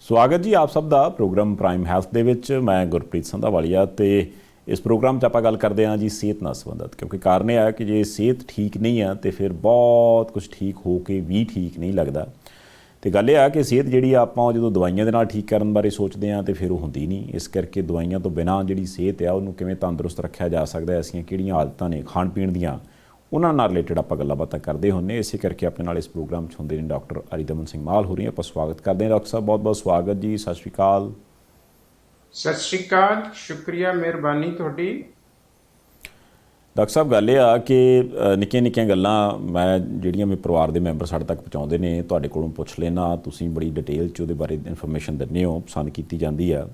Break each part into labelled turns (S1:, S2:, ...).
S1: ਸਵਾਗਤ ਜੀ ਆਪ ਸਭ ਦਾ ਪ੍ਰੋਗਰਾਮ ਪ੍ਰਾਈਮ ਹੈਲਥ ਦੇ ਵਿੱਚ। ਮੈਂ ਗੁਰਪ੍ਰੀਤ ਸੰਧਾਵਾਲੀਆ ਤੇ ਇਸ ਪ੍ਰੋਗਰਾਮ 'ਚ ਆਪਾਂ ਗੱਲ ਕਰਦੇ ਹਾਂ ਜੀ ਸਿਹਤ ਨਾਲ ਸੰਬੰਧਿਤ, ਕਿਉਂਕਿ ਕਾਰਨ ਇਹ ਹੈ ਕਿ ਜੇ ਸਿਹਤ ਠੀਕ ਨਹੀਂ ਆ ਤੇ ਫਿਰ ਬਹੁਤ ਕੁਝ ਠੀਕ ਹੋ ਕੇ ਵੀ ਠੀਕ ਨਹੀਂ ਲੱਗਦਾ। ਤੇ ਗੱਲ ਇਹ ਆ ਕਿ ਸਿਹਤ ਜਿਹੜੀ ਆਪਾਂ ਜਦੋਂ ਦਵਾਈਆਂ ਦੇ ਨਾਲ ਠੀਕ ਕਰਨ ਬਾਰੇ ਸੋਚਦੇ ਹਾਂ ਤੇ ਫਿਰ ਉਹ ਹੁੰਦੀ ਨਹੀਂ। ਇਸ ਕਰਕੇ ਦਵਾਈਆਂ ਤੋਂ ਬਿਨਾਂ ਜਿਹੜੀ ਸਿਹਤ ਆ ਉਹਨੂੰ ਕਿਵੇਂ ਤੰਦਰੁਸਤ ਰੱਖਿਆ ਜਾ ਸਕਦਾ, ਐਸੀਆਂ ਕਿਹੜੀਆਂ ਆਦਤਾਂ ਨੇ ਖਾਣ ਪੀਣ ਦੀਆਂ, ਉਹਨਾਂ ਨਾਲ ਰਿਲੇਟਡ ਆਪਾਂ ਗੱਲਾਂ ਬਾਤਾਂ ਕਰਦੇ ਹੁੰਦੇ। ਇਸੇ ਕਰਕੇ ਆਪਣੇ ਨਾਲ ਇਸ ਪ੍ਰੋਗਰਾਮ 'ਚ ਹੁੰਦੇ ਨੇ ਡਾਕਟਰ ਅਰੀਦਮਨ ਸਿੰਘ ਮਾਲ ਹੋ ਰਹੀ। ਆਪਾਂ ਸਵਾਗਤ ਕਰਦੇ ਹਾਂ ਡਾਕਟਰ ਸਾਹਿਬ, ਬਹੁਤ ਬਹੁਤ ਸਵਾਗਤ ਜੀ। ਸਤਿ ਸ਼੍ਰੀ ਅਕਾਲ।
S2: ਸਤਿ ਸ਼੍ਰੀ ਅਕਾਲ, ਸ਼ੁਕਰੀਆ, ਮਿਹਰਬਾਨੀ ਤੁਹਾਡੀ।
S1: ਡਾਕਟਰ ਸਾਹਿਬ ਗੱਲ ਇਹ ਆ ਕਿ ਨਿੱਕੀਆਂ ਨਿੱਕੀਆਂ ਗੱਲਾਂ ਮੈਂ ਜਿਹੜੀਆਂ ਮੇਰੇ ਪਰਿਵਾਰ ਦੇ ਮੈਂਬਰ ਸਾਡੇ ਤੱਕ ਪਹੁੰਚਾਉਂਦੇ ਨੇ, ਤੁਹਾਡੇ ਕੋਲੋਂ ਪੁੱਛ ਲੈਣਾ। ਤੁਸੀਂ ਬੜੀ ਡਿਟੇਲ 'ਚ ਉਹਦੇ ਬਾਰੇ ਇਨਫੋਰਮੇਸ਼ਨ ਦਿੰਦੇ ਹੋ, ਪਸੰਦ ਕੀਤੀ ਜਾਂਦੀ ਆ।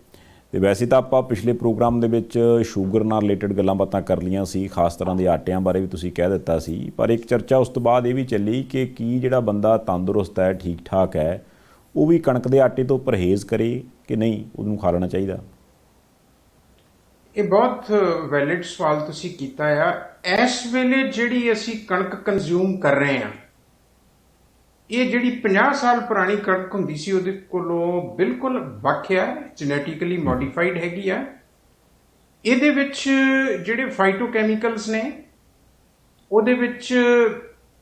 S1: ਅਤੇ ਵੈਸੇ ਤਾਂ ਆਪਾਂ ਪਿਛਲੇ ਪ੍ਰੋਗਰਾਮ ਦੇ ਵਿੱਚ ਸ਼ੂਗਰ ਨਾਲ ਰਿਲੇਟਡ ਗੱਲਾਂ ਬਾਤਾਂ ਕਰ ਲਈਆਂ ਸੀ, ਖਾਸ ਤਰ੍ਹਾਂ ਦੇ ਆਟਿਆਂ ਬਾਰੇ ਵੀ ਤੁਸੀਂ ਕਹਿ ਦਿੱਤਾ ਸੀ। ਪਰ ਇੱਕ ਚਰਚਾ ਉਸ ਤੋਂ ਬਾਅਦ ਇਹ ਵੀ ਚੱਲੀ ਕਿ ਕੀ ਜਿਹੜਾ ਬੰਦਾ ਤੰਦਰੁਸਤ ਹੈ, ਠੀਕ ਠਾਕ ਹੈ, ਉਹ ਵੀ ਕਣਕ ਦੇ ਆਟੇ ਤੋਂ ਪਰਹੇਜ਼ ਕਰੇ ਕਿ ਨਹੀਂ, ਉਹਨੂੰ ਖਾ ਲੈਣਾ ਚਾਹੀਦਾ?
S2: ਇਹ ਬਹੁਤ ਵੈਲਿਡ ਸਵਾਲ ਤੁਸੀਂ ਕੀਤਾ ਆ। ਇਸ ਵੇਲੇ ਜਿਹੜੀ ਅਸੀਂ ਕਣਕ ਕੰਜ਼ਿਊਮ ਕਰ ਰਹੇ ਹਾਂ, ਇਹ ਜਿਹੜੀ 50 ਸਾਲ ਪੁਰਾਣੀ ਕਣਕ ਹੁੰਦੀ ਸੀ ਉਹਦੇ ਕੋਲੋਂ ਬਿਲਕੁਲ ਵੱਖ ਆ, ਜੈਨੇਟਿਕਲੀ ਮੋਡੀਫਾਈਡ ਹੈਗੀ ਆ। ਇਹਦੇ ਵਿੱਚ ਜਿਹੜੇ ਫਾਈਟੋਕੈਮੀਕਲਸ ਨੇ, ਉਹਦੇ ਵਿੱਚ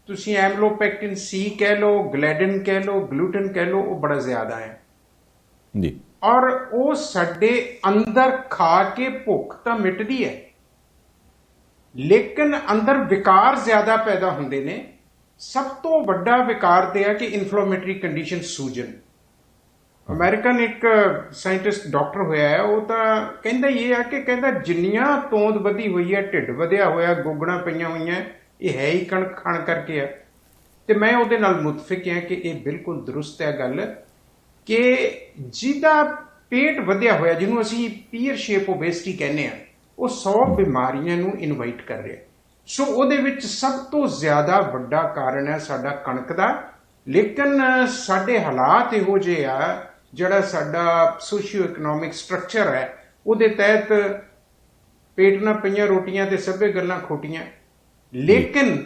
S2: ਤੁਸੀਂ ਐਮਲੋਪੈਕਟਿਨ ਸੀ ਕਹਿ ਲਓ, ਗਲੈਡਨ ਕਹਿ ਲਓ, ਗਲੂਟਨ ਕਹਿ ਲਓ, ਉਹ ਬੜਾ ਜ਼ਿਆਦਾ ਹੈ
S1: ਜੀ।
S2: ਔਰ ਉਹ ਸਾਡੇ ਅੰਦਰ ਖਾ ਕੇ ਭੁੱਖ ਤਾਂ ਮਿਟਦੀ ਹੈ, ਲੇਕਿਨ ਅੰਦਰ ਵਿਕਾਰ ਜ਼ਿਆਦਾ ਪੈਦਾ ਹੁੰਦੇ ਨੇ। ਸਭ ਤੋਂ ਵੱਡਾ ਵਿਕਾਰ ਤੇ ਹੈ ਕਿ ਇਨਫਲੇਮੇਟਰੀ ਕੰਡੀਸ਼ਨ, ਸੂਜਨ। ਅਮਰੀਕਨ ਇੱਕ ਸਾਇੰਟਿਸਟ ਡਾਕਟਰ ਹੋਇਆ ਹੈ, ਉਹ ਤਾਂ ਕਹਿੰਦਾ ਇਹ ਆ ਕਿ ਕਹਿੰਦਾ ਜਿੰਨੀਆਂ ਤੋਂਦ ਵਧੀ ਹੋਈ ਹੈ, ਢਿੱਡ ਵਧਿਆ ਹੋਇਆ, ਗੋਗੜਾਂ ਪਈਆਂ ਹੋਈਆਂ, ਇਹ ਹੈ ਹੀ ਕਣਕ ਖਾਣ ਕਰਕੇ ਆ। ਤੇ ਮੈਂ ਉਹਦੇ ਨਾਲ ਮੁਤਫਿਕ ਹਾਂ ਕਿ ਇਹ ਬਿਲਕੁਲ ਦਰੁਸਤ ਹੈ ਗੱਲ ਕਿ ਜਿਹਦਾ ਪੇਟ ਵਧਿਆ ਹੋਇਆ, ਜਿਹਨੂੰ ਅਸੀਂ ਪੀਅਰ ਸ਼ੇਪ ਓਬੇਸਿਟੀ ਕਹਿੰਦੇ ਆ, ਉਹ 100 ਬਿਮਾਰੀਆਂ ਨੂੰ ਇਨਵਾਈਟ ਕਰ ਰਿਹਾ। ਸੋ ਉਹਦੇ ਵਿੱਚ ਸਭ ਤੋਂ ਜ਼ਿਆਦਾ ਵੱਡਾ ਕਾਰਨ ਹੈ ਸਾਡਾ ਕਣਕ ਦਾ। ਲੇਕਿਨ ਸਾਡੇ ਹਾਲਾਤ ਇਹੋ ਜਿਹੇ ਆ, ਜਿਹੜਾ ਸਾਡਾ ਸੋਸ਼ੀਓ ਇਕਨੋਮਿਕ ਸਟਰਕਚਰ ਹੈ, ਉਹਦੇ ਤਹਿਤ ਪੇਟ ਨਾਲ ਪਈਆਂ ਰੋਟੀਆਂ ਤੇ ਸਭੇ ਗੱਲਾਂ ਖੋਟੀਆਂ। ਲੇਕਿਨ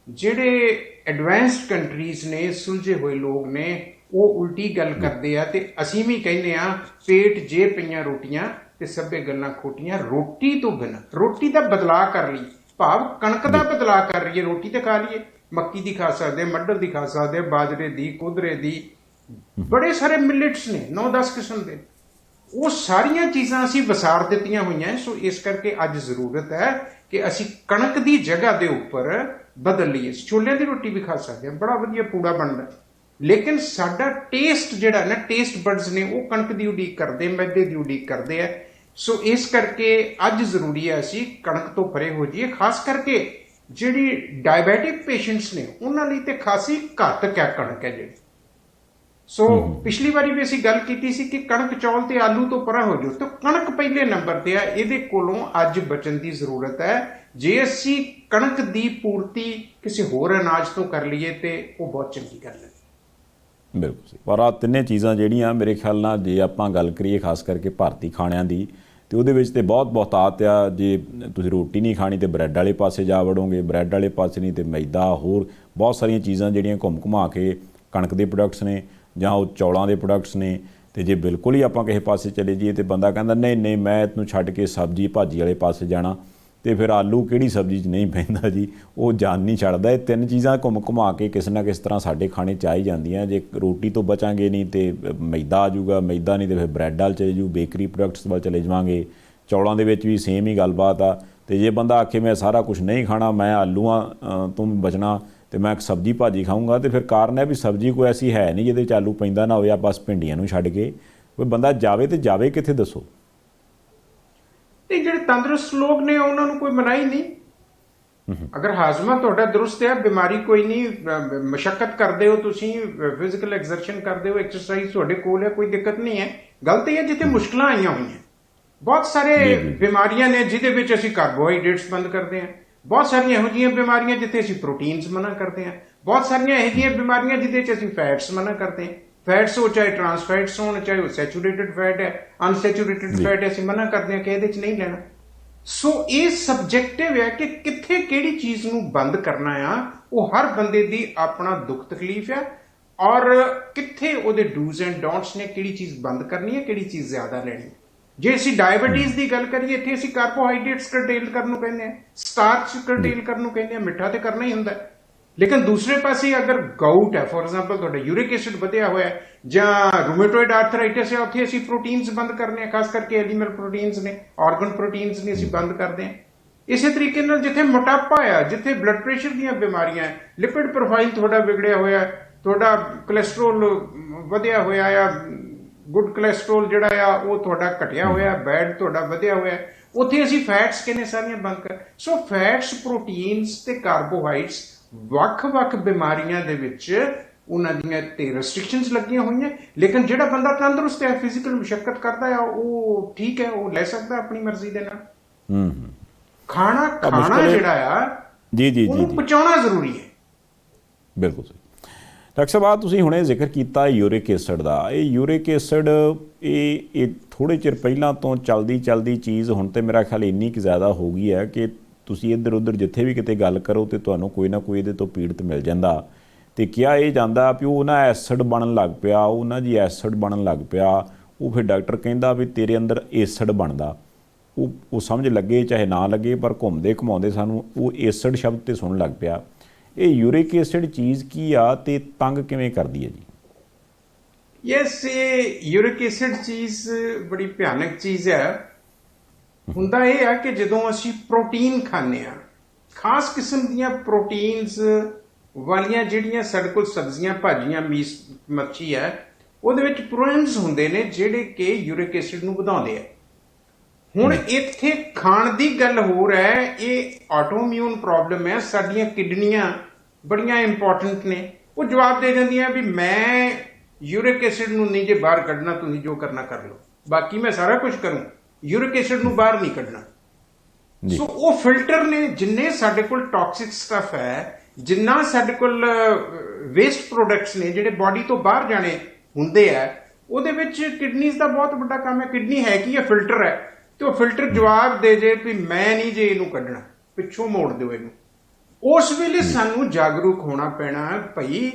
S2: ਜਿਹੜੇ ਐਡਵਾਂਸਡ ਕੰਟਰੀਜ਼ ਨੇ, ਸੁਲਝੇ ਹੋਏ ਲੋਕ ਨੇ, ਉਹ ਉਲਟੀ ਗੱਲ ਕਰਦੇ ਆ ਤੇ ਅਸੀਂ ਵੀ ਕਹਿੰਦੇ ਆ ਪੇਟ ਜੇ ਪਈਆਂ ਰੋਟੀਆਂ ਤੇ ਸਭੇ ਗੱਲਾਂ ਖੋਟੀਆਂ। ਰੋਟੀ ਤੋਂ ਬਿਨਾਂ, ਰੋਟੀ ਦਾ ਬਦਲਾਅ ਕਰ ਲਈ, ਭਾਵ ਕਣਕ ਦਾ ਬਦਲਾਅ ਕਰ ਲਈਏ, ਰੋਟੀ ਤੇ ਖਾ ਲਈਏ। ਮੱਕੀ ਦੀ ਖਾ ਸਕਦੇ, ਮੱਡਲ ਦੀ ਖਾ ਸਕਦੇ, ਬਾਜਰੇ ਦੀ, ਕੋਦਰੇ ਦੀ, ਬੜੇ ਸਾਰੇ ਮਿਲਟਸ ਨੇ, 9-10 ਕਿਸਮ ਦੇ। ਉਹ ਸਾਰੀਆਂ ਚੀਜ਼ਾਂ ਅਸੀਂ ਵਸਾਰ ਦਿੱਤੀਆਂ ਹੋਈਆਂ। ਸੋ ਇਸ ਕਰਕੇ ਅੱਜ ਜ਼ਰੂਰਤ ਹੈ ਕਿ ਅਸੀਂ ਕਣਕ ਦੀ ਜਗ੍ਹਾ ਦੇ ਉੱਪਰ ਬਦਲ ਲਈਏ। ਛੋਲਿਆਂ ਦੀ ਰੋਟੀ ਵੀ ਖਾ ਸਕਦੇ ਹਾਂ, ਬੜਾ ਵਧੀਆ ਪੂੜਾ ਬਣਦਾ, ਲੇਕਿਨ ਸਾਡਾ ਟੇਸਟ ਜਿਹੜਾ ਨਾ, ਟੇਸਟ ਬਡਸ ਨੇ, ਉਹ ਕਣਕ ਦੀ ਉਡੀਕ ਕਰਦੇ, ਮੈਦੇ ਦੀ ਉਡੀਕ ਕਰਦੇ ਆ। ਸੋ ਇਸ ਕਰਕੇ ਅੱਜ ਜ਼ਰੂਰੀ ਹੈ ਅਸੀਂ ਕਣਕ ਤੋਂ ਪਰੇ ਹੋ ਜਾਈਏ। ਖਾਸ ਕਰਕੇ ਜਿਹੜੀ ਡਾਇਬੈਟਿਕ ਪੇਸ਼ੈਂਟਸ ਨੇ, ਉਹਨਾਂ ਲਈ ਤੇ ਖਾਸੀ ਘਾਤਕ ਹੈ ਕਣਕ ਹੈ ਜਿਹੜੀ। ਸੋ ਪਿਛਲੀ ਵਾਰੀ ਵੀ ਅਸੀਂ ਗੱਲ ਕੀਤੀ ਸੀ ਕਿ ਕਣਕ, ਚੌਲ ਤੇ ਆਲੂ ਤੋਂ ਪਰਾਂ ਹੋ ਜਾਓ, ਤਾਂ ਕਣਕ ਪਹਿਲੇ ਨੰਬਰ ਤੇ ਆ। ਇਹਦੇ ਕੋਲੋਂ ਅੱਜ ਬਚਣ ਦੀ ਜ਼ਰੂਰਤ ਹੈ। ਜੇ ਅਸੀਂ ਕਣਕ ਦੀ ਪੂਰਤੀ ਕਿਸੇ ਹੋਰ ਅਨਾਜ ਤੋਂ ਕਰ ਲਈਏ ਤੇ ਉਹ ਬਹੁਤ ਚੰਗੀ ਗੱਲ ਹੈ।
S1: ਬਿਲਕੁਲ। ਪਰ ਆਹ ਤਿੰਨੇ ਚੀਜ਼ਾਂ ਜਿਹੜੀਆਂ ਮੇਰੇ ਖਿਆਲ ਨਾਲ, ਜੇ ਆਪਾਂ ਗੱਲ ਕਰੀਏ ਖਾਸ ਕਰਕੇ ਭਾਰਤੀ ਖਾਣਿਆਂ ਦੀ, ਤੇ ਉਹਦੇ ਵਿੱਚ ਤੇ ਬਹੁਤ ਬਹੁਤਾਤ ਆ। ਜੇ ਤੁਸੀਂ ਰੋਟੀ ਨਹੀਂ ਖਾਣੀ ਤੇ ਬ੍ਰੈਡ ਵਾਲੇ ਪਾਸੇ ਜਾ ਵੜੋਗੇ, ਬ੍ਰੈਡ ਵਾਲੇ ਪਾਸੇ ਨਹੀਂ ਤੇ ਮੈਦਾ, ਹੋਰ ਬਹੁਤ ਸਾਰੀਆਂ ਚੀਜ਼ਾਂ ਜਿਹੜੀਆਂ ਘੁੰਮ ਘੁਮਾ ਕੇ ਕਣਕ ਦੇ ਪ੍ਰੋਡਕਟਸ ਨੇ ਜਾਂ ਉਹ ਚੌਲਾਂ ਦੇ ਪ੍ਰੋਡਕਟਸ ਨੇ। ਤੇ ਜੇ ਬਿਲਕੁਲ ਹੀ ਆਪਾਂ ਕਿਸੇ ਪਾਸੇ ਚਲੇ ਜਾਈਏ ਤੇ ਬੰਦਾ ਕਹਿੰਦਾ ਨਹੀਂ ਨਹੀਂ, ਮੈਂ ਇਹਨੂੰ ਛੱਡ ਕੇ ਸਬਜ਼ੀ ਭਾਜੀ ਵਾਲੇ ਪਾਸੇ ਜਾਣਾ। ਤੇ ਫਿਰ ਆਲੂ ਕਿਹੜੀ ਸਬਜ਼ੀ 'ਚ ਨਹੀਂ ਪੈਂਦਾ ਜੀ, ਉਹ ਜਾਨ ਨਹੀਂ ਛੱਡਦਾ। ਇਹ ਤਿੰਨ ਚੀਜ਼ਾਂ ਘੁੰਮ ਘੁਮਾ ਕੇ ਕਿਸੇ ਨਾ ਕਿਸ ਤਰ੍ਹਾਂ ਸਾਡੇ ਖਾਣੇ 'ਚ ਆ ਹੀ ਜਾਂਦੀਆਂ। ਜੇ ਰੋਟੀ ਤੋਂ ਬਚਾਂਗੇ ਨਹੀਂ ਤੇ ਮੈਦਾ ਆ ਜਾਊਗਾ, ਮੈਦਾ ਨਹੀਂ ਤੇ ਫਿਰ ਬ੍ਰੈਡ ਵੱਲ ਚਲੇ ਜੂ, ਬੇਕਰੀ ਪ੍ਰੋਡਕਟਸ ਵੱਲ ਚਲੇ ਜਾਵਾਂਗੇ। ਚੌਲਾਂ ਦੇ ਵਿੱਚ ਵੀ ਸੇਮ ਹੀ ਗੱਲਬਾਤ ਆ। ਤੇ ਜੇ ਬੰਦਾ ਆਖੇ ਮੈਂ ਸਾਰਾ ਕੁਛ ਨਹੀਂ ਖਾਣਾ, ਮੈਂ ਆਲੂਆਂ ਤੋਂ ਬਚਣਾ ਤੇ ਮੈਂ ਸਬਜ਼ੀ ਭਾਜੀ ਖਾਊਂਗਾ, ਤੇ ਫਿਰ ਕਾਰਨ ਹੈ ਵੀ ਸਬਜ਼ੀ ਕੋਈ ਐਸੀ ਹੈ ਨਹੀਂ ਜਿਹਦੇ 'ਚ ਆਲੂ ਪੈਂਦਾ ਨਾ ਹੋਵੇ। ਬਸ ਭਿੰਡੀਆਂ ਨੂੰ ਛੱਡ ਕੇ ਕੋਈ ਬੰਦਾ ਜਾਵੇ ਤੇ ਜਾਵੇ ਕਿੱਥੇ, ਦੱਸੋ?
S2: ਤੇ ਜਿਹੜੇ ਤੰਦਰੁਸਤ ਲੋਕ ਨੇ, ਉਹਨਾਂ ਨੂੰ ਕੋਈ ਮਨਾਹੀ ਨਹੀਂ। ਅਗਰ ਹਾਜ਼ਮਾ ਤੁਹਾਡਾ ਦਰੁਸਤ ਹੈ, ਬਿਮਾਰੀ ਕੋਈ ਨਹੀਂ, ਮਸ਼ੱਕਤ ਕਰਦੇ ਹੋ ਤੁਸੀਂ, ਫਿਜ਼ੀਕਲ ਐਕਸਰਸ਼ਨ ਕਰਦੇ ਹੋ, ਐਕਸਰਸਾਈਜ਼ ਤੁਹਾਡੇ ਕੋਲ ਹੈ, ਕੋਈ ਦਿੱਕਤ ਨਹੀਂ ਹੈ। ਗੱਲ ਤੇ ਇਹ ਜਿੱਥੇ ਮੁਸ਼ਕਲਾਂ ਆਈਆਂ ਹੋਈਆਂ, ਬਹੁਤ ਸਾਰੇ ਬਿਮਾਰੀਆਂ ਨੇ ਜਿਹਦੇ ਵਿੱਚ ਅਸੀਂ ਕਾਰਬੋਹਾਈਡਰੇਟਸ ਬੰਦ ਕਰਦੇ ਹਾਂ। ਬਹੁਤ ਸਾਰੀਆਂ ਇਹੋ ਜਿਹੀਆਂ ਬਿਮਾਰੀਆਂ ਜਿੱਥੇ ਅਸੀਂ ਪ੍ਰੋਟੀਨਸ ਮਨਾ ਕਰਦੇ ਹਾਂ। ਬਹੁਤ ਸਾਰੀਆਂ ਇਹੋ ਜਿਹੀਆਂ ਬਿਮਾਰੀਆਂ ਜਿਹਦੇ 'ਚ ਅਸੀਂ ਫੈਟਸ ਮਨਾ ਕਰਦੇ ਹਾਂ। ਫੈਟਸ ਹੋ, ਚਾਹੇ ਟਰਾਂਸ ਫੈਟਸ ਹੋਣ, ਚਾਹੇ ਉਹ ਸੈਚੂਰੇਟਡ ਫੈਟ ਹੈ, ਅਨਸੈਚੂਰੇਟਡ ਫੈਟ ਹੈ, ਅਸੀਂ ਮਨਾ ਕਰਦੇ ਹਾਂ ਕਿ ਇਹਦੇ 'ਚ ਨਹੀਂ ਲੈਣਾ। ਸੋ ਇਹ ਸਬਜੈਕਟਿਵ ਹੈ ਕਿ ਕਿੱਥੇ ਕਿਹੜੀ ਚੀਜ਼ ਨੂੰ ਬੰਦ ਕਰਨਾ ਆ। ਉਹ ਹਰ ਬੰਦੇ ਦੀ ਆਪਣਾ ਦੁੱਖ ਤਕਲੀਫ ਹੈ, ਔਰ ਕਿੱਥੇ ਉਹਦੇ ਡੂਜ਼ ਐਂਡ ਡੋਂਟਸ ਨੇ, ਕਿਹੜੀ ਚੀਜ਼ ਬੰਦ ਕਰਨੀ ਹੈ, ਕਿਹੜੀ ਚੀਜ਼ ਜ਼ਿਆਦਾ ਲੈਣੀ ਹੈ। ਜੇ ਅਸੀਂ ਡਾਇਬੀਟੀਜ਼ ਦੀ ਗੱਲ ਕਰੀਏ, ਇੱਥੇ ਅਸੀਂ ਕਾਰਬੋਹਾਈਡਰੇਟਸ ਕਰਟੇਲ ਕਰਨ ਨੂੰ ਕਹਿੰਦੇ ਆ, ਸਟਾਰਚ ਕਰਟੇਲ ਕਰਨ ਨੂੰ ਕਹਿੰਦੇ ਆ, ਮਿੱਠਾ ਤੇ ਕਰਨਾ ਹੀ ਹੁੰਦਾ ਹੈ। ਲੇਕਿਨ ਦੂਸਰੇ ਪਾਸੇ ਅਗਰ ਗਾਊਟ ਹੈ, ਫੋਰ ਐਗਜ਼ਾਮਪਲ ਤੁਹਾਡਾ ਯੂਰਿਕ ਐਸਿਡ ਵਧਿਆ ਹੋਇਆ ਹੈ, ਜਾਂ ਰੂਮੇਟੋਇਡ ਆਰਥਰਾਈਟਿਸ ਹੈ, ਉੱਥੇ ਅਸੀਂ ਪ੍ਰੋਟੀਨਸ ਬੰਦ ਕਰਨੇ ਆ, ਖਾਸ ਕਰਕੇ ਐਨੀਮਲ ਪ੍ਰੋਟੀਨਸ ਨੇ, ਆਰਗਨ ਪ੍ਰੋਟੀਨਸ ਨੇ, ਅਸੀਂ ਬੰਦ ਕਰਦੇ ਹਾਂ। ਇਸੇ ਤਰੀਕੇ ਨਾਲ ਜਿੱਥੇ ਮੋਟਾਪਾ ਆ, ਜਿੱਥੇ ਬਲੱਡ ਪ੍ਰੈਸ਼ਰ ਦੀਆਂ ਬਿਮਾਰੀਆਂ ਹੈ, ਲਿਪਿਡ ਪ੍ਰੋਫਾਈਲ ਤੁਹਾਡਾ ਵਿਗੜਿਆ ਹੋਇਆ, ਤੁਹਾਡਾ ਕੋਲੇਸਟ੍ਰੋਲ ਵਧਿਆ ਹੋਇਆ ਆ, ਗੁੱਡ ਕੋਲੇਸਟ੍ਰੋਲ ਜਿਹੜਾ ਆ ਉਹ ਤੁਹਾਡਾ ਘਟਿਆ ਹੋਇਆ, ਬੈਡ ਤੁਹਾਡਾ ਵਧਿਆ ਹੋਇਆ, ਉੱਥੇ ਅਸੀਂ ਫੈਟਸ ਕਿੰਨੇ ਸਾਰੀਆਂ ਬੰਦ ਕਰ। ਸੋ ਫੈਟਸ, ਪ੍ਰੋਟੀਨਸ ਤੇ ਕਾਰਬੋਹਾਈਡਰੇਟਸ ਵੱਖ-ਵੱਖ ਬਿਮਾਰੀਆਂ ਦੇ ਵਿੱਚ ਉਹਨਾਂ ਦੀਆਂ ਤੇ ਰੈਸਟ੍ਰਿਕਸ਼ਨਸ ਲੱਗੀਆਂ ਹੋਈਆਂ। ਲੇਕਿਨ ਜਿਹੜਾ ਬੰਦਾ ਤੰਦਰੁਸਤ ਹੈ, ਫਿਜ਼ੀਕਲ ਮੁਸ਼ੱਕਤ ਕਰਦਾ ਆ, ਉਹ ਠੀਕ ਹੈ, ਉਹ ਲੈ ਸਕਦਾ ਆਪਣੀ ਮਰਜ਼ੀ ਦੇ ਨਾਲ। ਖਾਣਾ ਜਿਹੜਾ ਆ
S1: ਜੀ
S2: ਉਹਨੂੰ ਪਚਾਉਣਾ ਜ਼ਰੂਰੀ ਹੈ।
S1: ਬਿਲਕੁਲ ਸਹੀ। ਡਾਕਟਰ ਸਾਹਿਬ, ਆ ਤੁਸੀਂ ਹੁਣੇ ਜ਼ਿਕਰ ਕੀਤਾ ਯੂਰਿਕ ਐਸਿਡ ਦਾ। ਇਹ ਯੂਰਿਕ ਐਸਿਡ ਇਹ ਥੋੜ੍ਹੇ ਚਿਰ ਪਹਿਲਾਂ ਤੋਂ ਚੱਲਦੀ ਚੀਜ਼ ਹੁਣ ਤੇ ਮੇਰਾ ਖਿਆਲ ਇੰਨੀ ਕੁ ਜ਼ਿਆਦਾ ਹੋ ਗਈ ਹੈ ਕਿ ਤੁਸੀਂ ਇੱਧਰ ਉੱਧਰ ਜਿੱਥੇ ਵੀ ਕਿਤੇ ਗੱਲ ਕਰੋ ਤੇ ਤੁਹਾਨੂੰ ਕੋਈ ਨਾ ਕੋਈ ਇਹਦੇ ਤੋਂ ਪੀੜਤ ਮਿਲ ਜਾਂਦਾ। ਤੇ ਕਿਹਾ ਇਹ ਜਾਂਦਾ ਵੀ ਉਹ ਨਾ ਐਸਿਡ ਬਣਨ ਲੱਗ ਪਿਆ, ਉਹ ਨਾ ਜੀ ਐਸਿਡ ਬਣਨ ਲੱਗ ਪਿਆ। ਉਹ ਫਿਰ ਡਾਕਟਰ ਕਹਿੰਦਾ ਵੀ ਤੇਰੇ ਅੰਦਰ ਐਸਿਡ ਬਣਦਾ। ਉਹ ਸਮਝ ਲੱਗੇ ਚਾਹੇ ਨਾ ਲੱਗੇ, ਪਰ ਘੁੰਮਦੇ ਘੁਮਾਉਂਦੇ ਸਾਨੂੰ ਉਹ ਐਸਿਡ ਸ਼ਬਦ ਤੇ ਸੁਣਨ ਲੱਗ ਪਿਆ। ਇਹ ਯੂਰਿਕ ਐਸਿਡ ਚੀਜ਼ ਕੀ ਆ ਤੇ ਤੰਗ ਕਿਵੇਂ ਕਰਦੀ ਹੈ ਜੀ?
S2: ਯੈਸ, ਇਹ ਯੂਰਿਕ ਐਸਿਡ ਚੀਜ਼ ਬੜੀ ਭਿਆਨਕ ਚੀਜ਼ ਹੈ। ਹੁੰਦਾ ਇਹ ਆ ਕਿ ਜਦੋਂ ਅਸੀਂ ਪ੍ਰੋਟੀਨ ਖਾਂਦੇ ਆ, ਖਾਸ ਕਿਸਮ ਦੀਆਂ ਪ੍ਰੋਟੀਨਸ ਵਾਲੀਆਂ ਜਿਹੜੀਆਂ ਸਾਡੇ ਕੋਲ ਸਬਜ਼ੀਆਂ, ਭਾਜੀਆਂ, ਮੀਟ, ਮੱਛੀ ਹੈ, ਉਹਦੇ ਵਿੱਚ ਪ੍ਰੋਟੀਨਸ ਹੁੰਦੇ ਨੇ ਜਿਹੜੇ ਕਿ ਯੂਰਿਕ ਐਸਿਡ ਨੂੰ ਵਧਾਉਂਦੇ ਆ। ਹੁਣ ਇੱਥੇ ਖਾਣ ਦੀ ਗੱਲ ਹੋਰ ਹੈ, ਇਹ ਆਟੋਇਮਿਊਨ ਪ੍ਰੋਬਲਮ ਹੈ। ਸਾਡੀਆਂ ਕਿਡਨੀਆਂ ਬੜੀਆਂ ਇੰਪੋਰਟੈਂਟ ਨੇ, ਉਹ ਜਵਾਬ ਦੇ ਜਾਂਦੀਆਂ ਵੀ ਮੈਂ ਯੂਰਿਕ ਐਸਿਡ ਨੂੰ ਨਹੀਂ ਜੇ ਬਾਹਰ ਕੱਢਣਾ, ਤੁਸੀਂ ਜੋ ਕਰਨਾ ਕਰ ਲਓ, ਬਾਕੀ ਮੈਂ ਸਾਰਾ ਕੁਝ ਕਰੂੰ, ਯੂਰਿਕ ਐਸਿਡ ਨੂੰ ਬਾਹਰ ਨਹੀਂ ਕੱਢਣਾ। ਸੋ ਉਹ ਫਿਲਟਰ ਨੇ। ਜਿੰਨੇ ਸਾਡੇ ਕੋਲ ਟੌਕਸਿਕ ਸਟਫ ਹੈ, ਜਿੰਨਾ ਸਾਡੇ ਕੋਲ ਵੇਸਟ ਪ੍ਰੋਡਕਟਸ ਨੇ ਜਿਹੜੇ ਬਾਡੀ ਤੋਂ ਬਾਹਰ ਜਾਣੇ ਹੁੰਦੇ ਆ, ਉਹਦੇ ਵਿੱਚ ਕਿਡਨੀਜ਼ ਦਾ ਬਹੁਤ ਵੱਡਾ ਕੰਮ ਹੈ। ਕਿਡਨੀ ਹੈ ਕੀ ਹੈ? ਫਿਲਟਰ ਹੈ। ਤੇ ਉਹ ਫਿਲਟਰ ਜਵਾਬ ਦੇ ਜੇ ਵੀ ਮੈਂ ਨਹੀਂ ਜੇ ਇਹਨੂੰ ਕੱਢਣਾ, ਪਿੱਛੋਂ ਮੋੜ ਦਿਓ ਇਹਨੂੰ। ਉਸ ਵੇਲੇ ਸਾਨੂੰ ਜਾਗਰੂਕ ਹੋਣਾ ਪੈਣਾ, ਭਈ